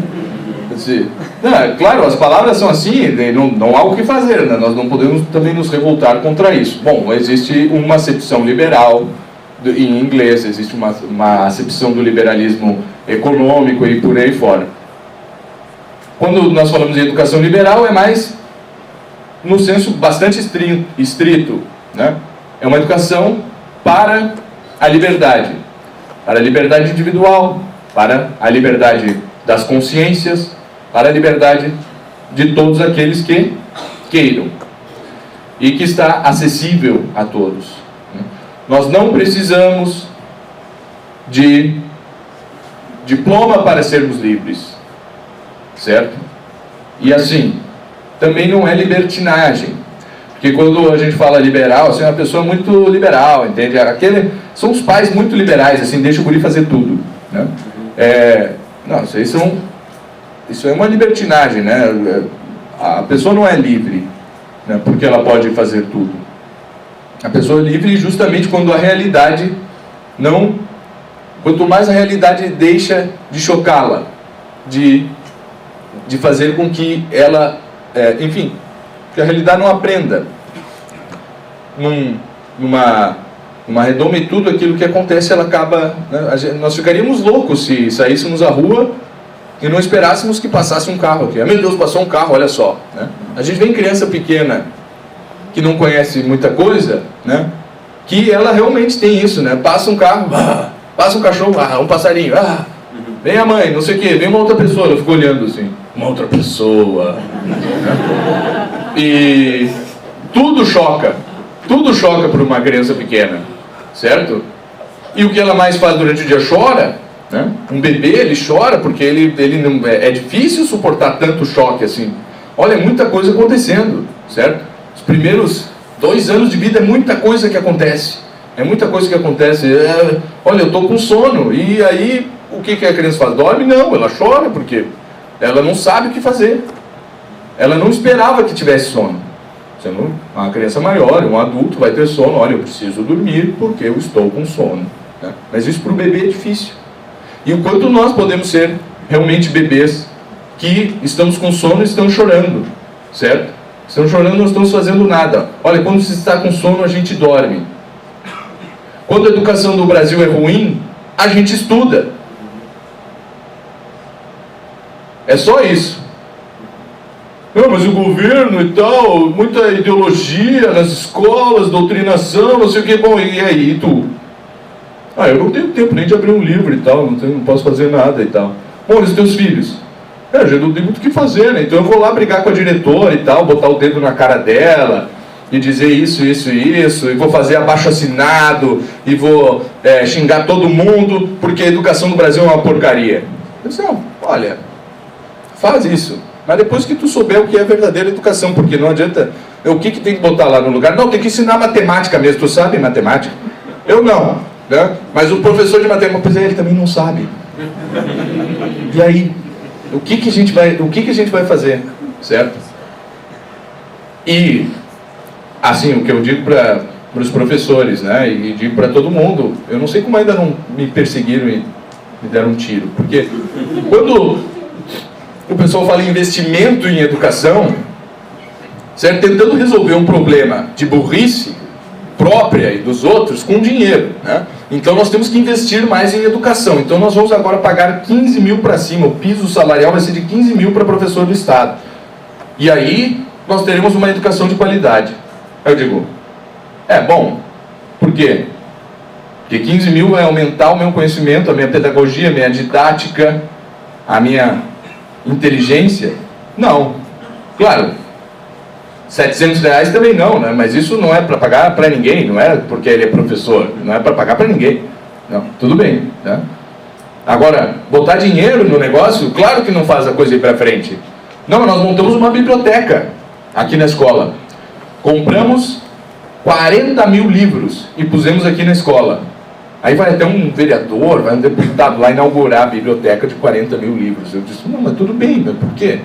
Claro, as palavras são assim, não há o que fazer, né? Nós não podemos também nos revoltar contra isso. Bom, existe uma acepção liberal em inglês, existe uma acepção do liberalismo econômico e por aí fora. Quando nós falamos de educação liberal, é mais no senso bastante estrito, né? É uma educação para a liberdade individual, para a liberdade das consciências, para a liberdade de todos aqueles que queiram e que está acessível a todos. Nós não precisamos de diploma para sermos livres, certo? E assim, também não é libertinagem, porque quando a gente fala liberal, assim, é uma pessoa muito liberal, entende? São os pais muito liberais, assim, deixa o guri fazer tudo, né? Não, isso é uma libertinagem, né? A pessoa não é livre, né, porque ela pode fazer tudo. A pessoa é livre justamente quando a realidade não... Quanto mais a realidade deixa de chocá-la, de fazer com que ela... enfim, que a realidade não aprenda numa redoma, e tudo aquilo que acontece, ela acaba... Né, nós ficaríamos loucos se saíssemos à rua e não esperássemos que passasse um carro aqui. Meu Deus, passou um carro, olha só, né? A gente vê criança pequena que não conhece muita coisa, né? Que ela realmente tem isso, né? Passa um carro, passa um cachorro, um passarinho, vem a mãe, não sei o que, vem uma outra pessoa, ela fica olhando assim. uma outra pessoa, né? E tudo choca para uma criança pequena, certo? E o que ela mais faz durante o dia? Chora, né? Um bebê, ele chora porque ele não, é difícil suportar tanto choque assim. Olha, é muita coisa acontecendo, certo? Os primeiros 2 anos de vida é muita coisa que acontece. É muita coisa que acontece. Olha, eu estou com sono. E aí, o que a criança faz? Dorme? Não, ela chora porque ela não sabe o que fazer. Ela não esperava que tivesse sono. Uma criança maior, um adulto vai ter sono. Olha, eu preciso dormir porque eu estou com sono, né? Mas isso para o bebê é difícil. E o quanto nós podemos ser realmente bebês que estamos com sono e estamos chorando, certo? Estamos chorando, não estamos fazendo nada. Olha, quando se está com sono, a gente dorme. Quando a educação do Brasil é ruim, a gente estuda. É só isso. Não, mas o governo e tal, muita ideologia nas escolas, doutrinação, não sei o que. Bom, e aí, e tu? Ah, eu não tenho tempo nem de abrir um livro e tal, não posso fazer nada e tal. Bom, e os teus filhos? Eu já não tenho muito o que fazer, né? Então eu vou lá brigar com a diretora e tal, botar o dedo na cara dela e dizer isso, e vou fazer abaixo-assinado, e vou xingar todo mundo, porque a educação no Brasil é uma porcaria. Eu disse, não, olha, faz isso. Mas depois que tu souber o que é verdadeira educação, porque não adianta, o que tem que botar lá no lugar? Não, tem que ensinar matemática mesmo, tu sabe matemática? Eu não, né? Mas o professor de matemática, ele também não sabe. E aí, o que a gente vai fazer, certo? E, assim, o que eu digo para os professores, né, e digo para todo mundo, eu não sei como ainda não me perseguiram e me deram um tiro, porque quando o pessoal fala em investimento em educação, certo? Tentando resolver um problema de burrice própria e dos outros com dinheiro, né? Então nós temos que investir mais em educação. Então nós vamos agora pagar 15 mil para cima, o piso salarial vai ser de 15 mil para professor do Estado. E aí nós teremos uma educação de qualidade. Eu digo, bom, por quê? Porque 15 mil vai aumentar o meu conhecimento, a minha pedagogia, a minha didática, a minha inteligência? Não. Claro, R$700 também não, né? Mas isso não é para pagar para ninguém, não é porque ele é professor, não é para pagar para ninguém. Não, tudo bem, né? Agora, botar dinheiro no negócio, claro que não faz a coisa ir para frente. Não, nós montamos uma biblioteca aqui na escola. Compramos 40 mil livros e pusemos aqui na escola. Aí vai até um vereador, vai um deputado lá inaugurar a biblioteca de 40 mil livros. Eu disse, não, mas tudo bem, mas por quê?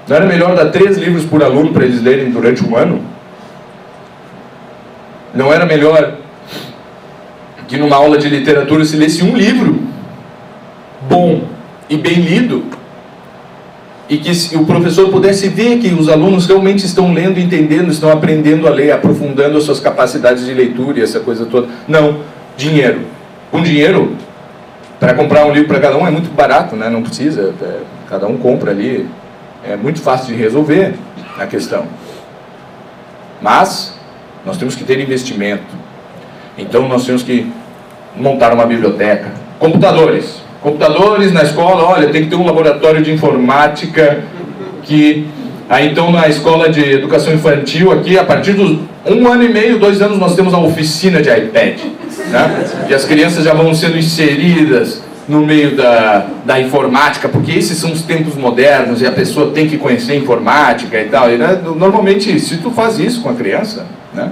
Não era melhor dar 3 livros por aluno para eles lerem durante um ano? Não era melhor que numa aula de literatura se lesse um livro bom e bem lido? E que o professor pudesse ver que os alunos realmente estão lendo, entendendo, estão aprendendo a ler, aprofundando as suas capacidades de leitura e essa coisa toda. Não, dinheiro. Com dinheiro, para comprar um livro para cada um é muito barato, né? Não precisa, cada um compra ali, é muito fácil de resolver a questão. Mas nós temos que ter investimento. Então nós temos que montar uma biblioteca. Computadores na escola, olha, tem que ter um laboratório de informática que... Aí então na escola de educação infantil aqui, a partir dos 1 ano e meio, 2 anos, nós temos a oficina de iPad, né? E as crianças já vão sendo inseridas no meio da informática, porque esses são os tempos modernos e a pessoa tem que conhecer informática e tal. E, né, normalmente, se tu faz isso com a criança, né,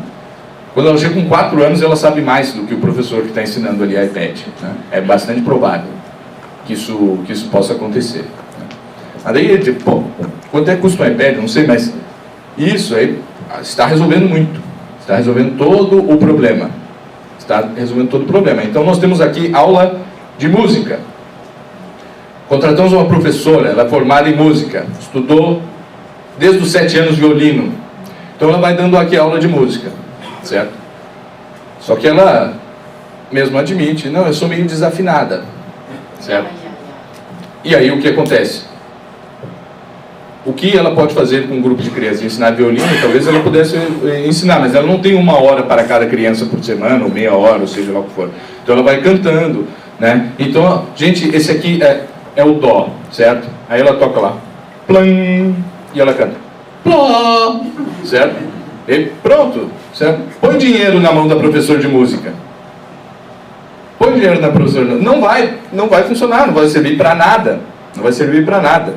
quando ela chega com 4 anos, ela sabe mais do que o professor que está ensinando ali iPad, né? É bastante provável que isso possa acontecer, né? Mas daí, pô, quanto é que custa um iPad? Não sei, mas isso aí está resolvendo muito. Está resolvendo todo o problema. Está resolvendo todo o problema. Então nós temos aqui aula de música. Contratamos uma professora, ela é formada em música, estudou desde os 7 anos violino. Então ela vai dando aqui aula de música, certo? Só que ela mesmo admite, não, eu sou meio desafinada, certo? E aí o que acontece? O que ela pode fazer com um grupo de crianças? Ensinar violino? Talvez ela pudesse ensinar, mas ela não tem 1 hora para cada criança por semana, ou meia hora, ou seja lá o que for. Então ela vai cantando, né? Então, gente, esse aqui é o dó, certo? Aí ela toca lá, plam, e ela canta, plá, certo? E pronto, certo? Põe dinheiro na mão da professora de música. Põe dinheiro na professora, não vai funcionar, não vai servir para nada. Não vai servir para nada.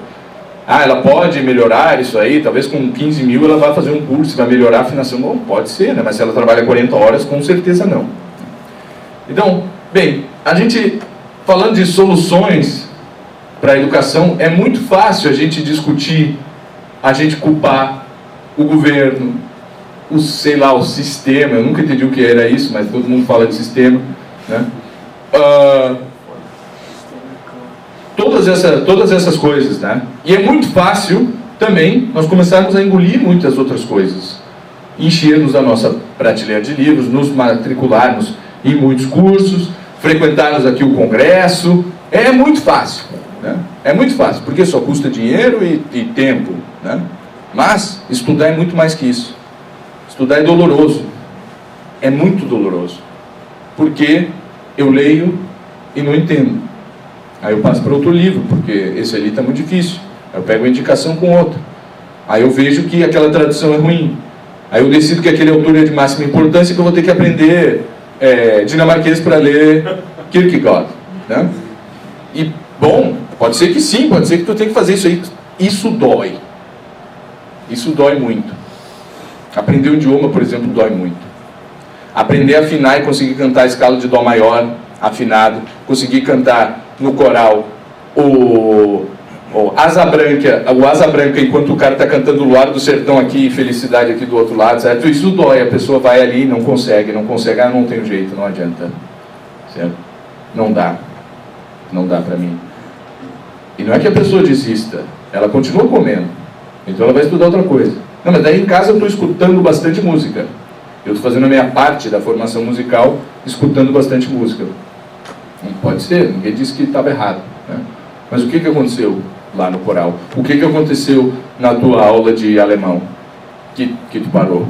Ah, ela pode melhorar isso aí, talvez com 15 mil ela vai fazer um curso, vai melhorar a afinação. Bom, pode ser, né? Mas se ela trabalha 40 horas, com certeza não. Então, bem, a gente, falando de soluções para a educação, é muito fácil a gente discutir, a gente culpar o governo, o sistema. Eu nunca entendi o que era isso, mas todo mundo fala de sistema, né? Todas essas coisas, né? E é muito fácil também nós começarmos a engolir muitas outras coisas, enchermos a nossa prateleira de livros, nos matricularmos em muitos cursos, frequentarmos aqui o congresso. É muito fácil, né? É muito fácil, porque só custa dinheiro e tempo, né? Mas estudar é muito mais que isso. Estudar é doloroso, é muito doloroso, porque eu leio e não entendo. Aí eu passo para outro livro, porque esse ali está muito difícil. Aí eu pego a indicação com outro. Aí eu vejo que aquela tradução é ruim. Aí eu decido que aquele autor é de máxima importância e que eu vou ter que aprender dinamarquês para ler Kierkegaard, né? E, bom, pode ser que sim, pode ser que tu tenha que fazer isso aí. Isso dói. Isso dói muito. Aprender um idioma, por exemplo, dói muito. Aprender a afinar e conseguir cantar a escala de Dó maior afinado, conseguir cantar no coral o Asa Branca enquanto o cara está cantando o Luar do Sertão aqui e Felicidade aqui do outro lado, certo? Isso dói, a pessoa vai ali e não consegue, não tem jeito, não adianta, certo? Não dá para mim. E não é que a pessoa desista, ela continua comendo, então ela vai estudar outra coisa. Não, mas daí em casa eu estou escutando bastante música, eu estou fazendo a minha parte da formação musical, escutando bastante música. Não pode ser, ninguém disse que estava errado, né? Mas o que aconteceu lá no coral? O que aconteceu na tua aula de alemão que tu parou?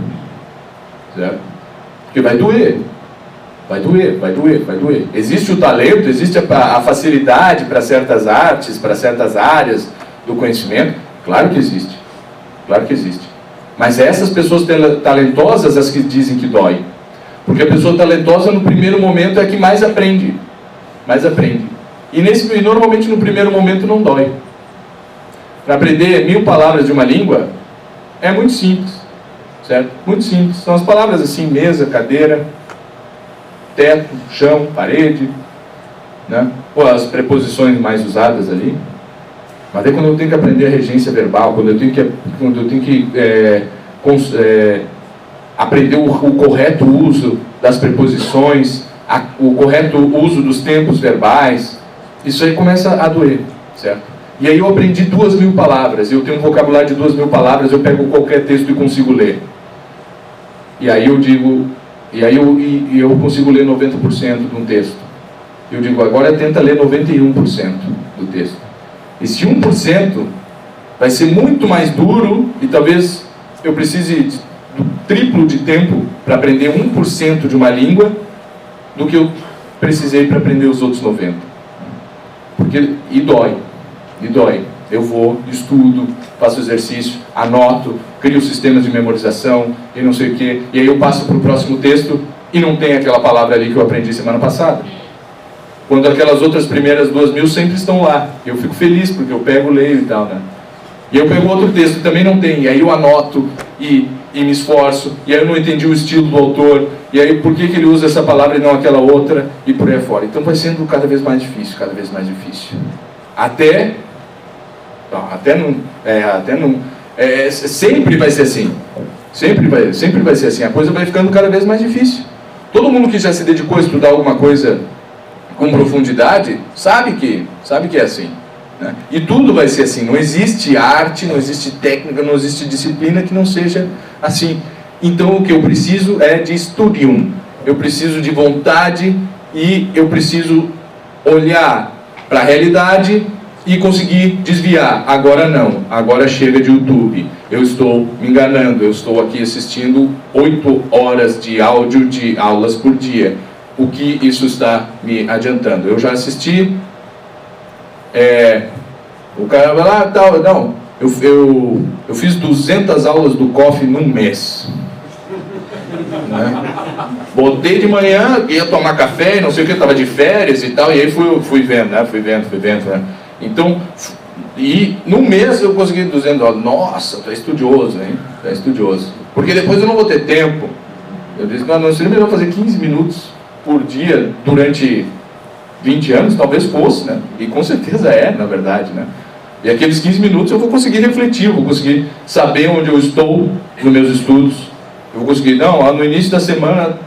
Certo? Porque vai doer. Existe o talento, existe a facilidade para certas artes, para certas áreas do conhecimento. Claro que existe. Mas essas pessoas talentosas as que dizem que dói. Porque a pessoa talentosa no primeiro momento é a que mais aprende. E normalmente no primeiro momento não dói. Para aprender 1000 palavras de uma língua é muito simples, certo? Muito simples. São as palavras assim: mesa, cadeira, teto, chão, parede, né? Ou as preposições mais usadas ali. Mas aí quando eu tenho que aprender a regência verbal, quando eu tenho que aprender o correto uso das preposições, o correto uso dos tempos verbais, isso aí começa a doer, certo? E aí eu aprendi 2000 palavras, eu tenho um vocabulário de 2000 palavras, eu pego qualquer texto e consigo ler. E aí eu consigo ler 90% de um texto. Eu digo, agora tenta ler 91% do texto. Esse 1% vai ser muito mais duro e talvez eu precise do triplo de tempo para aprender 1% de uma língua do que eu precisei para aprender os outros 90%. E dói. Eu vou, estudo, faço exercício, anoto, crio sistemas de memorização e não sei o quê. E aí eu passo para o próximo texto e não tem aquela palavra ali que eu aprendi semana passada. Quando aquelas outras primeiras 2000 sempre estão lá. Eu fico feliz porque eu pego, leio e tal, né? E eu pego outro texto que também não tem. E aí eu anoto e me esforço. E aí eu não entendi o estilo do autor. E aí por que ele usa essa palavra e não aquela outra? E por aí fora. Então vai sendo cada vez mais difícil. Sempre vai ser assim. Sempre vai ser assim. A coisa vai ficando cada vez mais difícil. Todo mundo que já se dedicou a estudar alguma coisa com profundidade sabe que é assim, né? E tudo vai ser assim. Não existe arte, não existe técnica, não existe disciplina que não seja assim. Então o que eu preciso é de studium. Eu preciso de vontade e eu preciso olhar para a realidade e conseguir desviar. Agora não, agora chega de YouTube. Eu estou me enganando, eu estou aqui assistindo 8 horas de áudio de aulas por dia. O que isso está me adiantando? Eu já assisti O cara vai lá, tal, não, eu fiz 200 aulas do COF num mês. Né? Botei de manhã, ia tomar café, não sei o que, estava de férias e tal, e aí fui vendo, né? Fui vendo. Né? Então, e num mês eu consegui 200 aulas. Nossa, tu é estudioso, hein? Tu é estudioso. Porque depois eu não vou ter tempo. Eu disse, não seria melhor fazer 15 minutos por dia durante 20 anos, talvez fosse, né? E com certeza na verdade, né? E aqueles 15 minutos eu vou conseguir refletir, eu vou conseguir saber onde eu estou nos meus estudos. Eu vou conseguir, não, no início da semana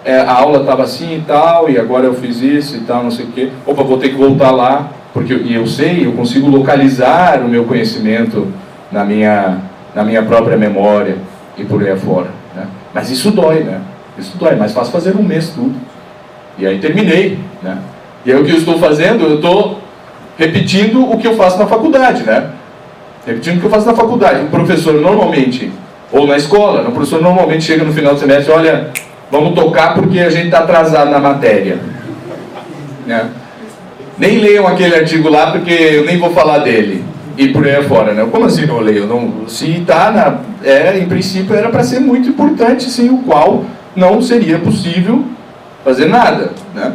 a aula estava assim e tal, e agora eu fiz isso e tal, não sei o quê. Opa, vou ter que voltar lá, porque eu consigo localizar o meu conhecimento na minha própria memória e por aí afora. Né? Mas isso dói, né? Isso dói, mais fácil fazer um mês tudo. E aí terminei, né? E aí o que eu estou fazendo? Eu estou repetindo o que eu faço na faculdade, né? Repetindo o que eu faço na faculdade. O professor normalmente, ou na escola, o professor normalmente chega no final do semestre, olha, vamos tocar porque a gente está atrasado na matéria. Né? Nem leiam aquele artigo lá porque eu nem vou falar dele. E por aí afora, né? Como assim não leio? Não, se está em princípio era para ser muito importante, sem o qual não seria possível fazer nada, né?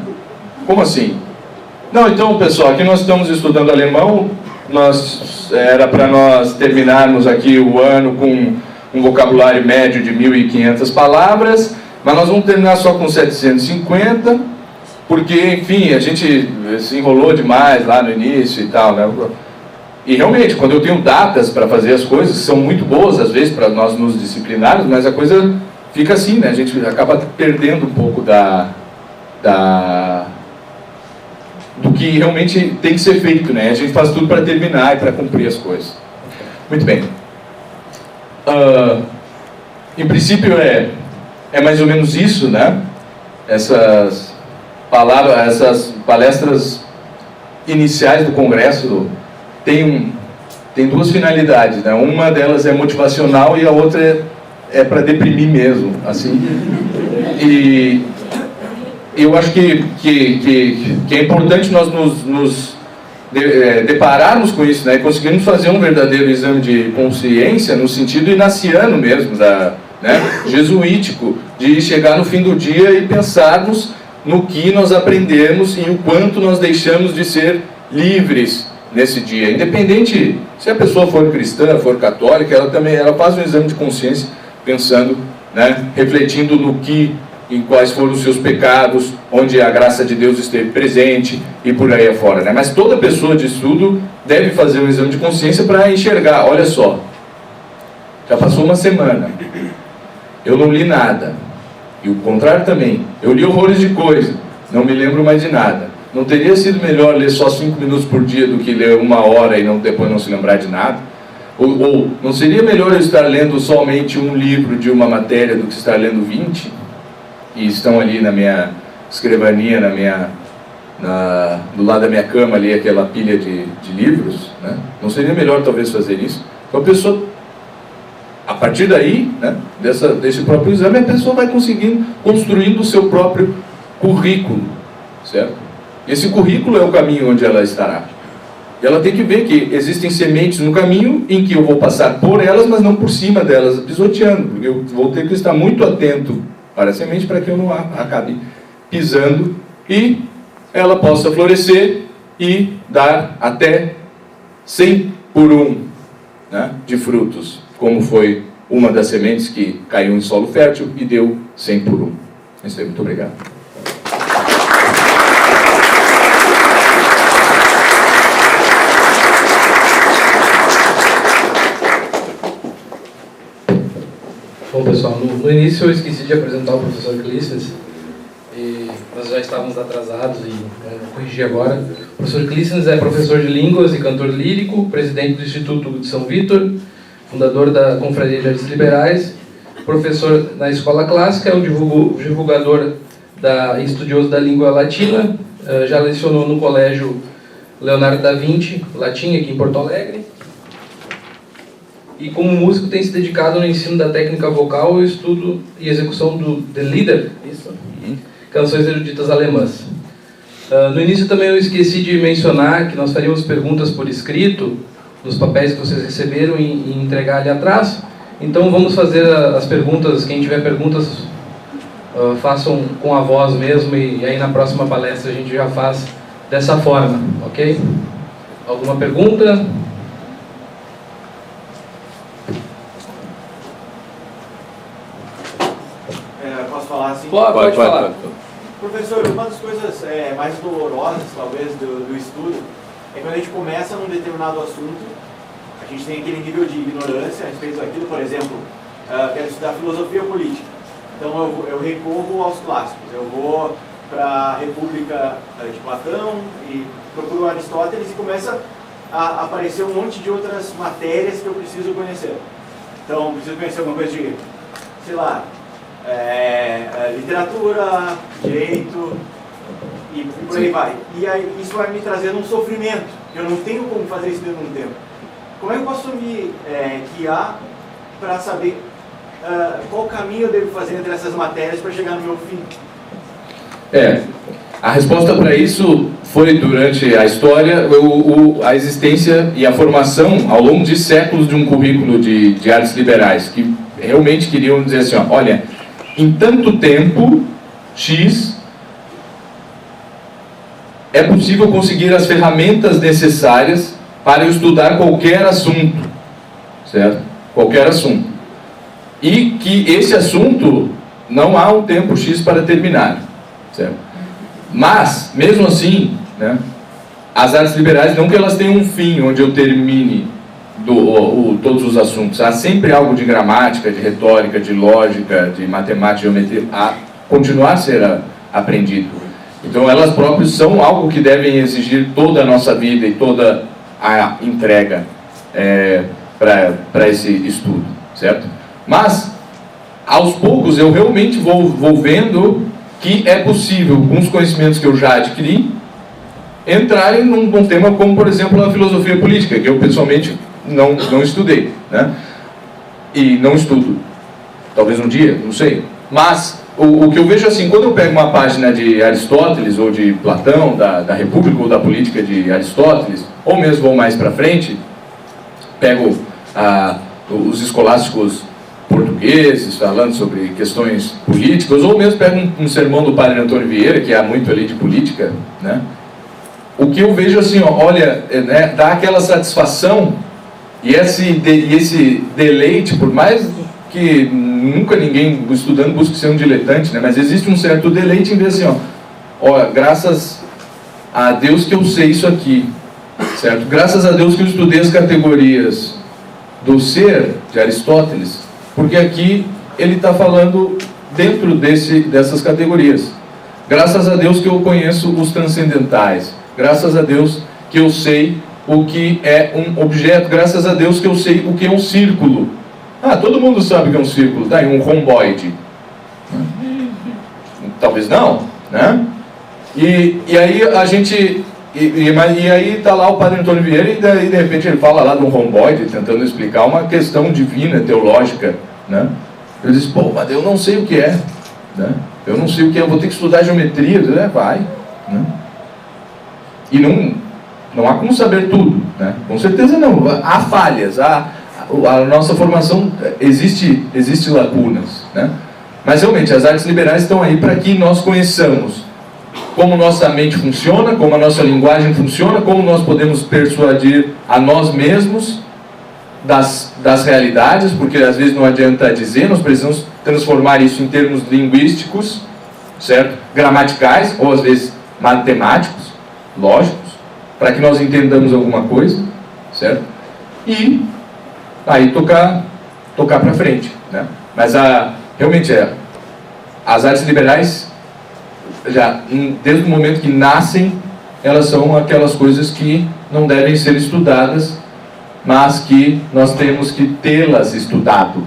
Como assim? Não, então, pessoal, aqui nós estamos estudando alemão, era para nós terminarmos aqui o ano com um vocabulário médio de 1.500 palavras, mas nós vamos terminar só com 750, porque, enfim, a gente se enrolou demais lá no início e tal, né? E realmente, quando eu tenho datas para fazer as coisas, são muito boas às vezes para nós nos disciplinarmos, mas a coisa fica assim, né? A gente acaba perdendo um pouco do que realmente tem que ser feito, né? A gente faz tudo para terminar e para cumprir as coisas. Muito bem. Em princípio é mais ou menos isso, né? Essas palestras iniciais do Congresso tem duas finalidades, né? Uma delas é motivacional e a outra é para deprimir mesmo, assim. E eu acho que é importante nós nos depararmos com isso, né? E conseguirmos fazer um verdadeiro exame de consciência no sentido inaciano mesmo, né? Jesuítico, de chegar no fim do dia e pensarmos no que nós aprendemos e o quanto nós deixamos de ser livres nesse dia. Independente se a pessoa for cristã, for católica, ela faz um exame de consciência pensando, né? Refletindo em quais foram os seus pecados, onde a graça de Deus esteve presente e por aí afora, né? Mas toda pessoa de estudo deve fazer um exame de consciência para enxergar, olha só, já passou uma semana, eu não li nada, e o contrário também, eu li horrores de coisa, não me lembro mais de nada. Não teria sido melhor ler só 5 minutos por dia do que ler 1 hora e depois não se lembrar de nada? Ou não seria melhor eu estar lendo somente um livro de uma matéria do que estar lendo 20? E estão ali na minha escrivaninha, do lado da minha cama ali, aquela pilha de livros, né? Não seria melhor talvez fazer isso? Então a pessoa, a partir daí, né, desse próprio exame, a pessoa vai conseguindo, construindo o seu próprio currículo, certo? Esse currículo é o caminho onde ela estará. E ela tem que ver que existem sementes no caminho em que eu vou passar por elas, mas não por cima delas, pisoteando, porque eu vou ter que estar muito atento para a semente para que eu não acabe pisando e ela possa florescer e dar até 100 por 1, né, de frutos, como foi uma das sementes que caiu em solo fértil e deu 100 por 1. É isso aí, muito obrigado. Bom, pessoal, no início eu esqueci de apresentar o professor Clístenes, e nós já estávamos atrasados e vou corrigir agora. O professor Clístenes é professor de línguas e cantor lírico, presidente do Instituto de São Vítor, fundador da Confraria de Artes Liberais, professor na escola clássica, é um divulgador e estudioso da língua latina, já lecionou no colégio Leonardo da Vinci, latim, aqui em Porto Alegre. E como músico tem se dedicado no ensino da técnica vocal, estudo e execução do The Lieder, isso? Canções eruditas alemãs. No início também eu esqueci de mencionar que nós faríamos perguntas por escrito, nos papéis que vocês receberam e entregar ali atrás. Então vamos fazer as perguntas, quem tiver perguntas, façam com a voz mesmo, e aí na próxima palestra a gente já faz dessa forma, ok? Alguma pergunta? Posso falar assim? Pode falar. Professor, uma das coisas mais dolorosas, talvez, do estudo, é quando a gente começa num determinado assunto, a gente tem aquele nível de ignorância a respeito daquilo. Por exemplo, quero estudar filosofia política, então eu recorro aos clássicos, eu vou para a República de Platão e procuro Aristóteles, e começa a aparecer um monte de outras matérias que eu preciso conhecer. Então, preciso conhecer alguma coisa de, sei lá, literatura, direito e por aí vai. E aí isso vai me trazendo um sofrimento. Eu não tenho como fazer isso dentro de um tempo. Como é que eu posso me guiar para saber qual caminho eu devo fazer entre essas matérias para chegar no meu fim? A resposta para isso foi, durante a história, a existência e a formação ao longo de séculos de um currículo de artes liberais, que realmente queriam dizer assim, olha, em tanto tempo, X, é possível conseguir as ferramentas necessárias para eu estudar qualquer assunto, certo? Qualquer assunto. E que esse assunto não há um tempo X para terminar, certo? Mas, mesmo assim, né, as artes liberais, não que elas tenham um fim onde eu termine todos os assuntos. Há sempre algo de gramática, de retórica, de lógica, de matemática, geometria, a continuar a ser aprendido. Então elas próprias são algo que devem exigir toda a nossa vida e toda a entrega para esse estudo, certo? Mas, aos poucos, eu realmente vou vendo que é possível, com os conhecimentos que eu já adquiri, entrarem num tema como, por exemplo, a filosofia política, que eu pessoalmente não estudei, né? E não estudo. Talvez um dia, não sei. Mas o que eu vejo assim, quando eu pego uma página de Aristóteles ou de Platão, da República ou da Política de Aristóteles, ou mesmo vou mais para frente, pego os escolásticos portugueses falando sobre questões políticas, ou mesmo pego um sermão do padre Antônio Vieira, que há muito ali de política, né? O que eu vejo assim, olha, né, dá aquela satisfação e esse deleite, por mais que nunca ninguém estudando busque ser um diletante, né, mas existe um certo deleite em ver assim, graças a Deus que eu sei isso aqui, certo? Graças a Deus que eu estudei as categorias do ser de Aristóteles, porque aqui ele está falando dentro dessas categorias. Graças a Deus que eu conheço os transcendentais. Graças a Deus que eu sei o que é um objeto. Graças a Deus que eu sei o que é um círculo. Todo mundo sabe o que é um círculo. Tá aí, um romboide. Talvez não, né? E aí a gente... E aí está lá o padre Antônio Vieira, e daí de repente ele fala lá de um romboide, tentando explicar uma questão divina, teológica, né? Eu disse, mas eu não sei o que é, né? Eu não sei o que é, eu vou ter que estudar geometria. Vai, né? E não há como saber tudo, né? Com certeza não, há falhas, a nossa formação existe lacunas, né? Mas realmente as artes liberais estão aí para que nós conheçamos como nossa mente funciona, como a nossa linguagem funciona, como nós podemos persuadir a nós mesmos das realidades, porque às vezes não adianta dizer, nós precisamos transformar isso em termos linguísticos, certo? Gramaticais, ou às vezes matemáticos, lógicos, para que nós entendamos alguma coisa, certo? E aí tocar para frente, né? Mas realmente as artes liberais, já desde o momento que nascem, elas são aquelas coisas que não devem ser estudadas, mas que nós temos que tê-las estudado,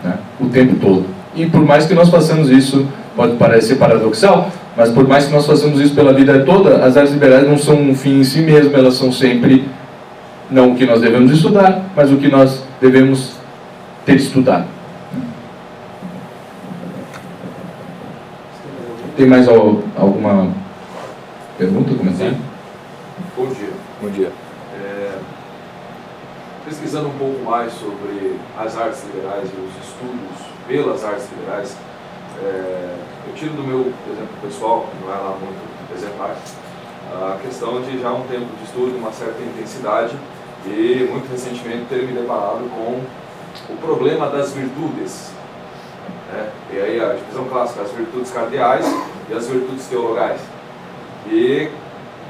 né, o tempo todo. E por mais que nós façamos isso, pode parecer paradoxal, mas por mais que nós façamos isso pela vida toda, as artes liberais não são um fim em si mesmo, elas são sempre não o que nós devemos estudar, mas o que nós devemos ter estudado. Tem mais alguma Pergunta, comentário? Bom dia. Bom dia. Pesquisando um pouco mais sobre as artes liberais e os estudos pelas artes liberais, eu tiro do meu exemplo pessoal, que não é lá muito exemplar, a questão de já um tempo de estudo, uma certa intensidade, e muito recentemente ter me deparado com o problema das virtudes. E aí a divisão clássica, as virtudes cardeais e as virtudes teologais. E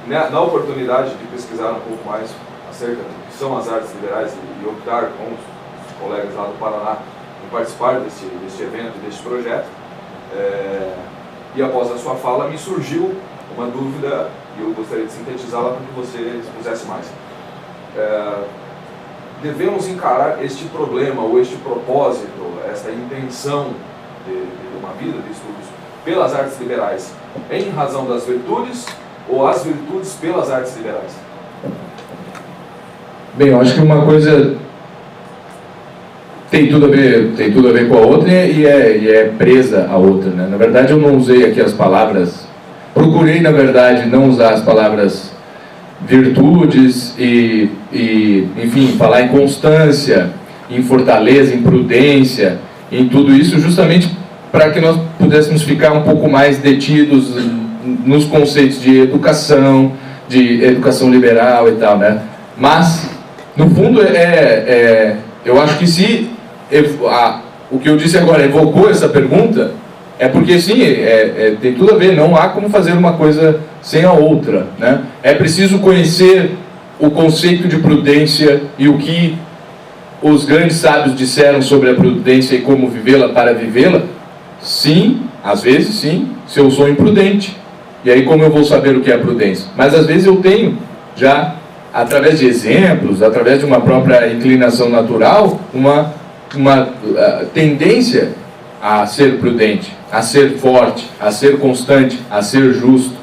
na oportunidade de pesquisar um pouco mais acerca do que são as artes liberais e optar com os colegas lá do Paraná em participar deste evento, deste projeto, e após a sua fala me surgiu uma dúvida e eu gostaria de sintetizá-la para que você expusesse mais. Devemos encarar este problema ou este propósito, esta intenção de uma vida de estudos pelas artes liberais em razão das virtudes ou as virtudes pelas artes liberais? Bem, eu acho que uma coisa tem tudo a ver com a outra e é presa a outra, né? Na verdade, eu não usei aqui as palavras, procurei, na verdade, não usar as palavras virtudes e enfim, falar em constância, em fortaleza, em prudência, em tudo isso, justamente para que nós pudéssemos ficar um pouco mais detidos nos conceitos de educação liberal e tal, né? Mas, no fundo, eu acho que se o que eu disse agora evocou essa pergunta, é porque sim, tem tudo a ver, não há como fazer uma coisa sem a outra, né? É preciso conhecer o conceito de prudência e o que os grandes sábios disseram sobre a prudência e como vivê-la para vivê-la. Sim, às vezes sim, se eu sou imprudente. E aí como eu vou saber o que é a prudência? Mas às vezes eu tenho já, através de exemplos, através de uma própria inclinação natural, uma tendência a ser prudente, a ser forte, a ser constante, a ser justo.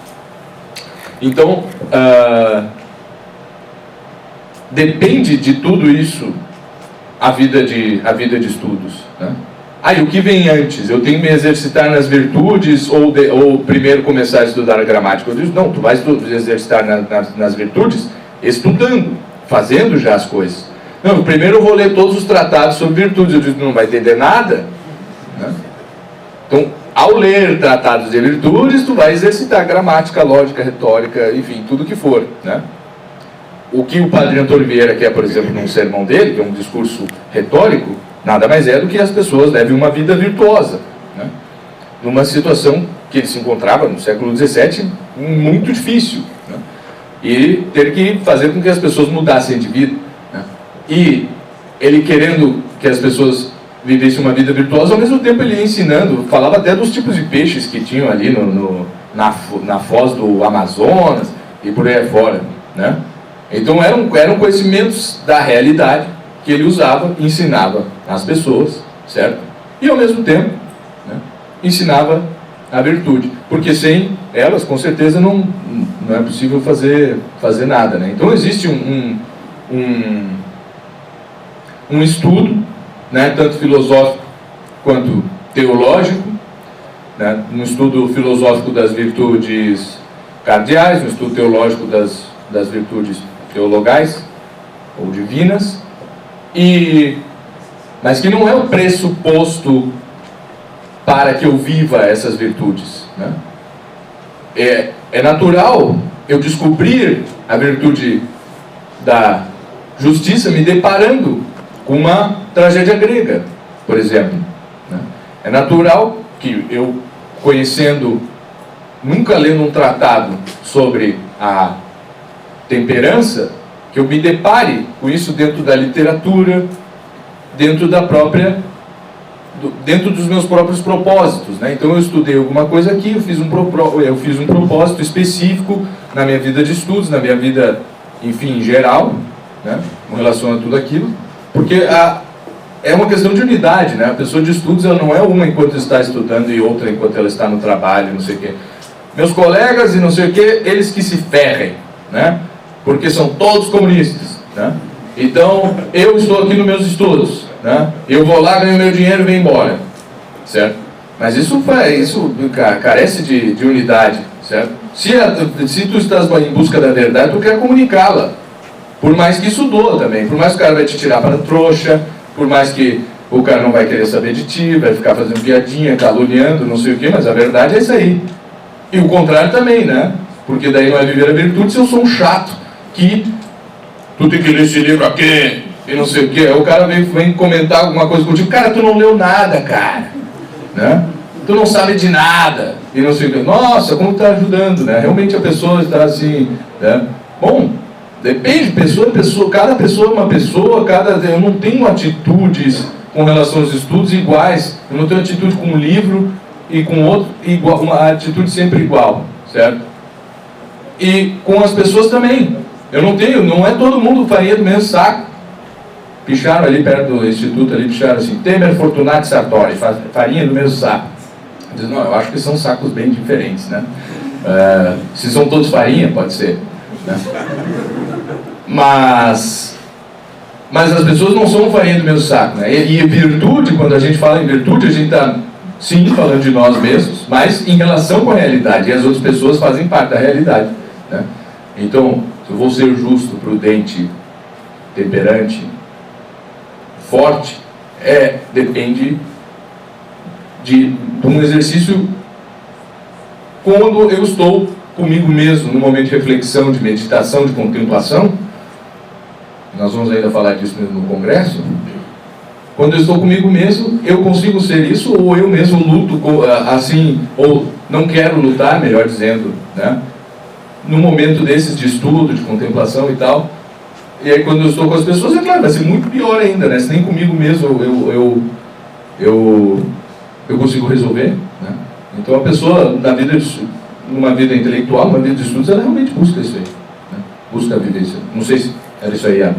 Então, depende de tudo isso a vida de estudos, né? E o que vem antes? Eu tenho que me exercitar nas virtudes ou primeiro começar a estudar a gramática? Eu digo, não, tu vais exercitar nas virtudes estudando, fazendo já as coisas. Não, primeiro eu vou ler todos os tratados sobre virtudes. Eu digo, não vai entender nada, né? Então, ao ler tratados de virtudes, tu vai exercitar gramática, lógica, retórica, enfim, tudo que for, né? O que o padre Antônio Vieira quer, por exemplo, num sermão dele, que é um discurso retórico, nada mais é do que as pessoas levem uma vida virtuosa, né? Numa situação que ele se encontrava no século XVII, muito difícil, né? E ter que fazer com que as pessoas mudassem de vida, né? E ele querendo que as pessoas vivessem uma vida virtuosa, ao mesmo tempo ele ia ensinando, falava até dos tipos de peixes que tinham ali na foz do Amazonas e por aí fora, né? Então eram conhecimentos da realidade que ele usava e ensinava às pessoas, certo? E ao mesmo tempo, né, ensinava a virtude, porque sem elas, com certeza, não é possível fazer nada, né? Então existe um estudo, né, tanto filosófico quanto teológico, né, um estudo filosófico das virtudes cardeais, um estudo teológico das virtudes teologais ou divinas, mas que não é o pressuposto para que eu viva essas virtudes, né? É natural eu descobrir a virtude da justiça me deparando com uma tragédia grega, por exemplo, né? É natural que eu, conhecendo, nunca lendo um tratado sobre a temperança, que eu me depare com isso dentro da literatura, dentro dos meus próprios propósitos, né? Então eu estudei alguma coisa aqui, eu fiz um propósito específico na minha vida de estudos, na minha vida, enfim, em geral, né, com relação a tudo aquilo, porque é uma questão de unidade, né? A pessoa de estudos, ela não é uma enquanto está estudando e outra enquanto ela está no trabalho, não sei o quê. Meus colegas e não sei o quê, eles que se ferrem, né? Porque são todos comunistas, né? Então, eu estou aqui nos meus estudos, né? Eu vou lá, ganho meu dinheiro e venho embora, certo? Mas isso carece de unidade, certo? Se tu estás em busca da verdade, tu quer comunicá-la. Por mais que isso doa também. Por mais que o cara vai te tirar para trouxa, por mais que o cara não vai querer saber de ti, vai ficar fazendo piadinha, caluniando, não sei o quê, mas a verdade é isso aí. E o contrário também, né? Porque daí não é viver a virtude se eu sou um chato que tu tem que ler esse livro aqui e não sei o quê. Aí o cara vem comentar alguma coisa contigo, cara, tu não leu nada, cara, né? Tu não sabe de nada e não sei o quê. Nossa, como tá ajudando, né? Realmente a pessoa está assim, né? Bom, depende, pessoa, cada pessoa é uma pessoa, eu não tenho atitudes com relação aos estudos iguais, eu não tenho atitude com um livro e com outro igual, uma atitude sempre igual, certo? E com as pessoas também. Eu não tenho, não é todo mundo farinha do mesmo saco. Picharam ali perto do instituto, ali picharam assim, Temer, Fortunato e Sartori, farinha do mesmo saco. Eu disse, não, eu acho que são sacos bem diferentes, né? Se são todos farinha, pode ser, né? Mas as pessoas não são farinha do mesmo saco, né? E virtude, quando a gente fala em virtude, a gente está, sim, falando de nós mesmos, mas em relação com a realidade, e as outras pessoas fazem parte da realidade, né? Então, se eu vou ser justo, prudente, temperante, forte, depende de um exercício quando eu estou comigo mesmo, no momento de reflexão, de meditação, de contemplação. Nós vamos ainda falar disso no congresso. Quando eu estou comigo mesmo, eu consigo ser isso, ou eu mesmo luto assim, ou não quero lutar, melhor dizendo, né? No momento desses de estudo, de contemplação e tal. E aí quando eu estou com as pessoas, é claro, vai ser muito pior ainda, né? Se nem comigo mesmo eu consigo resolver, né? Então a pessoa, numa vida intelectual, numa vida de estudos, ela realmente busca isso aí, né? Busca a vivência. Não sei se era isso aí, Ana.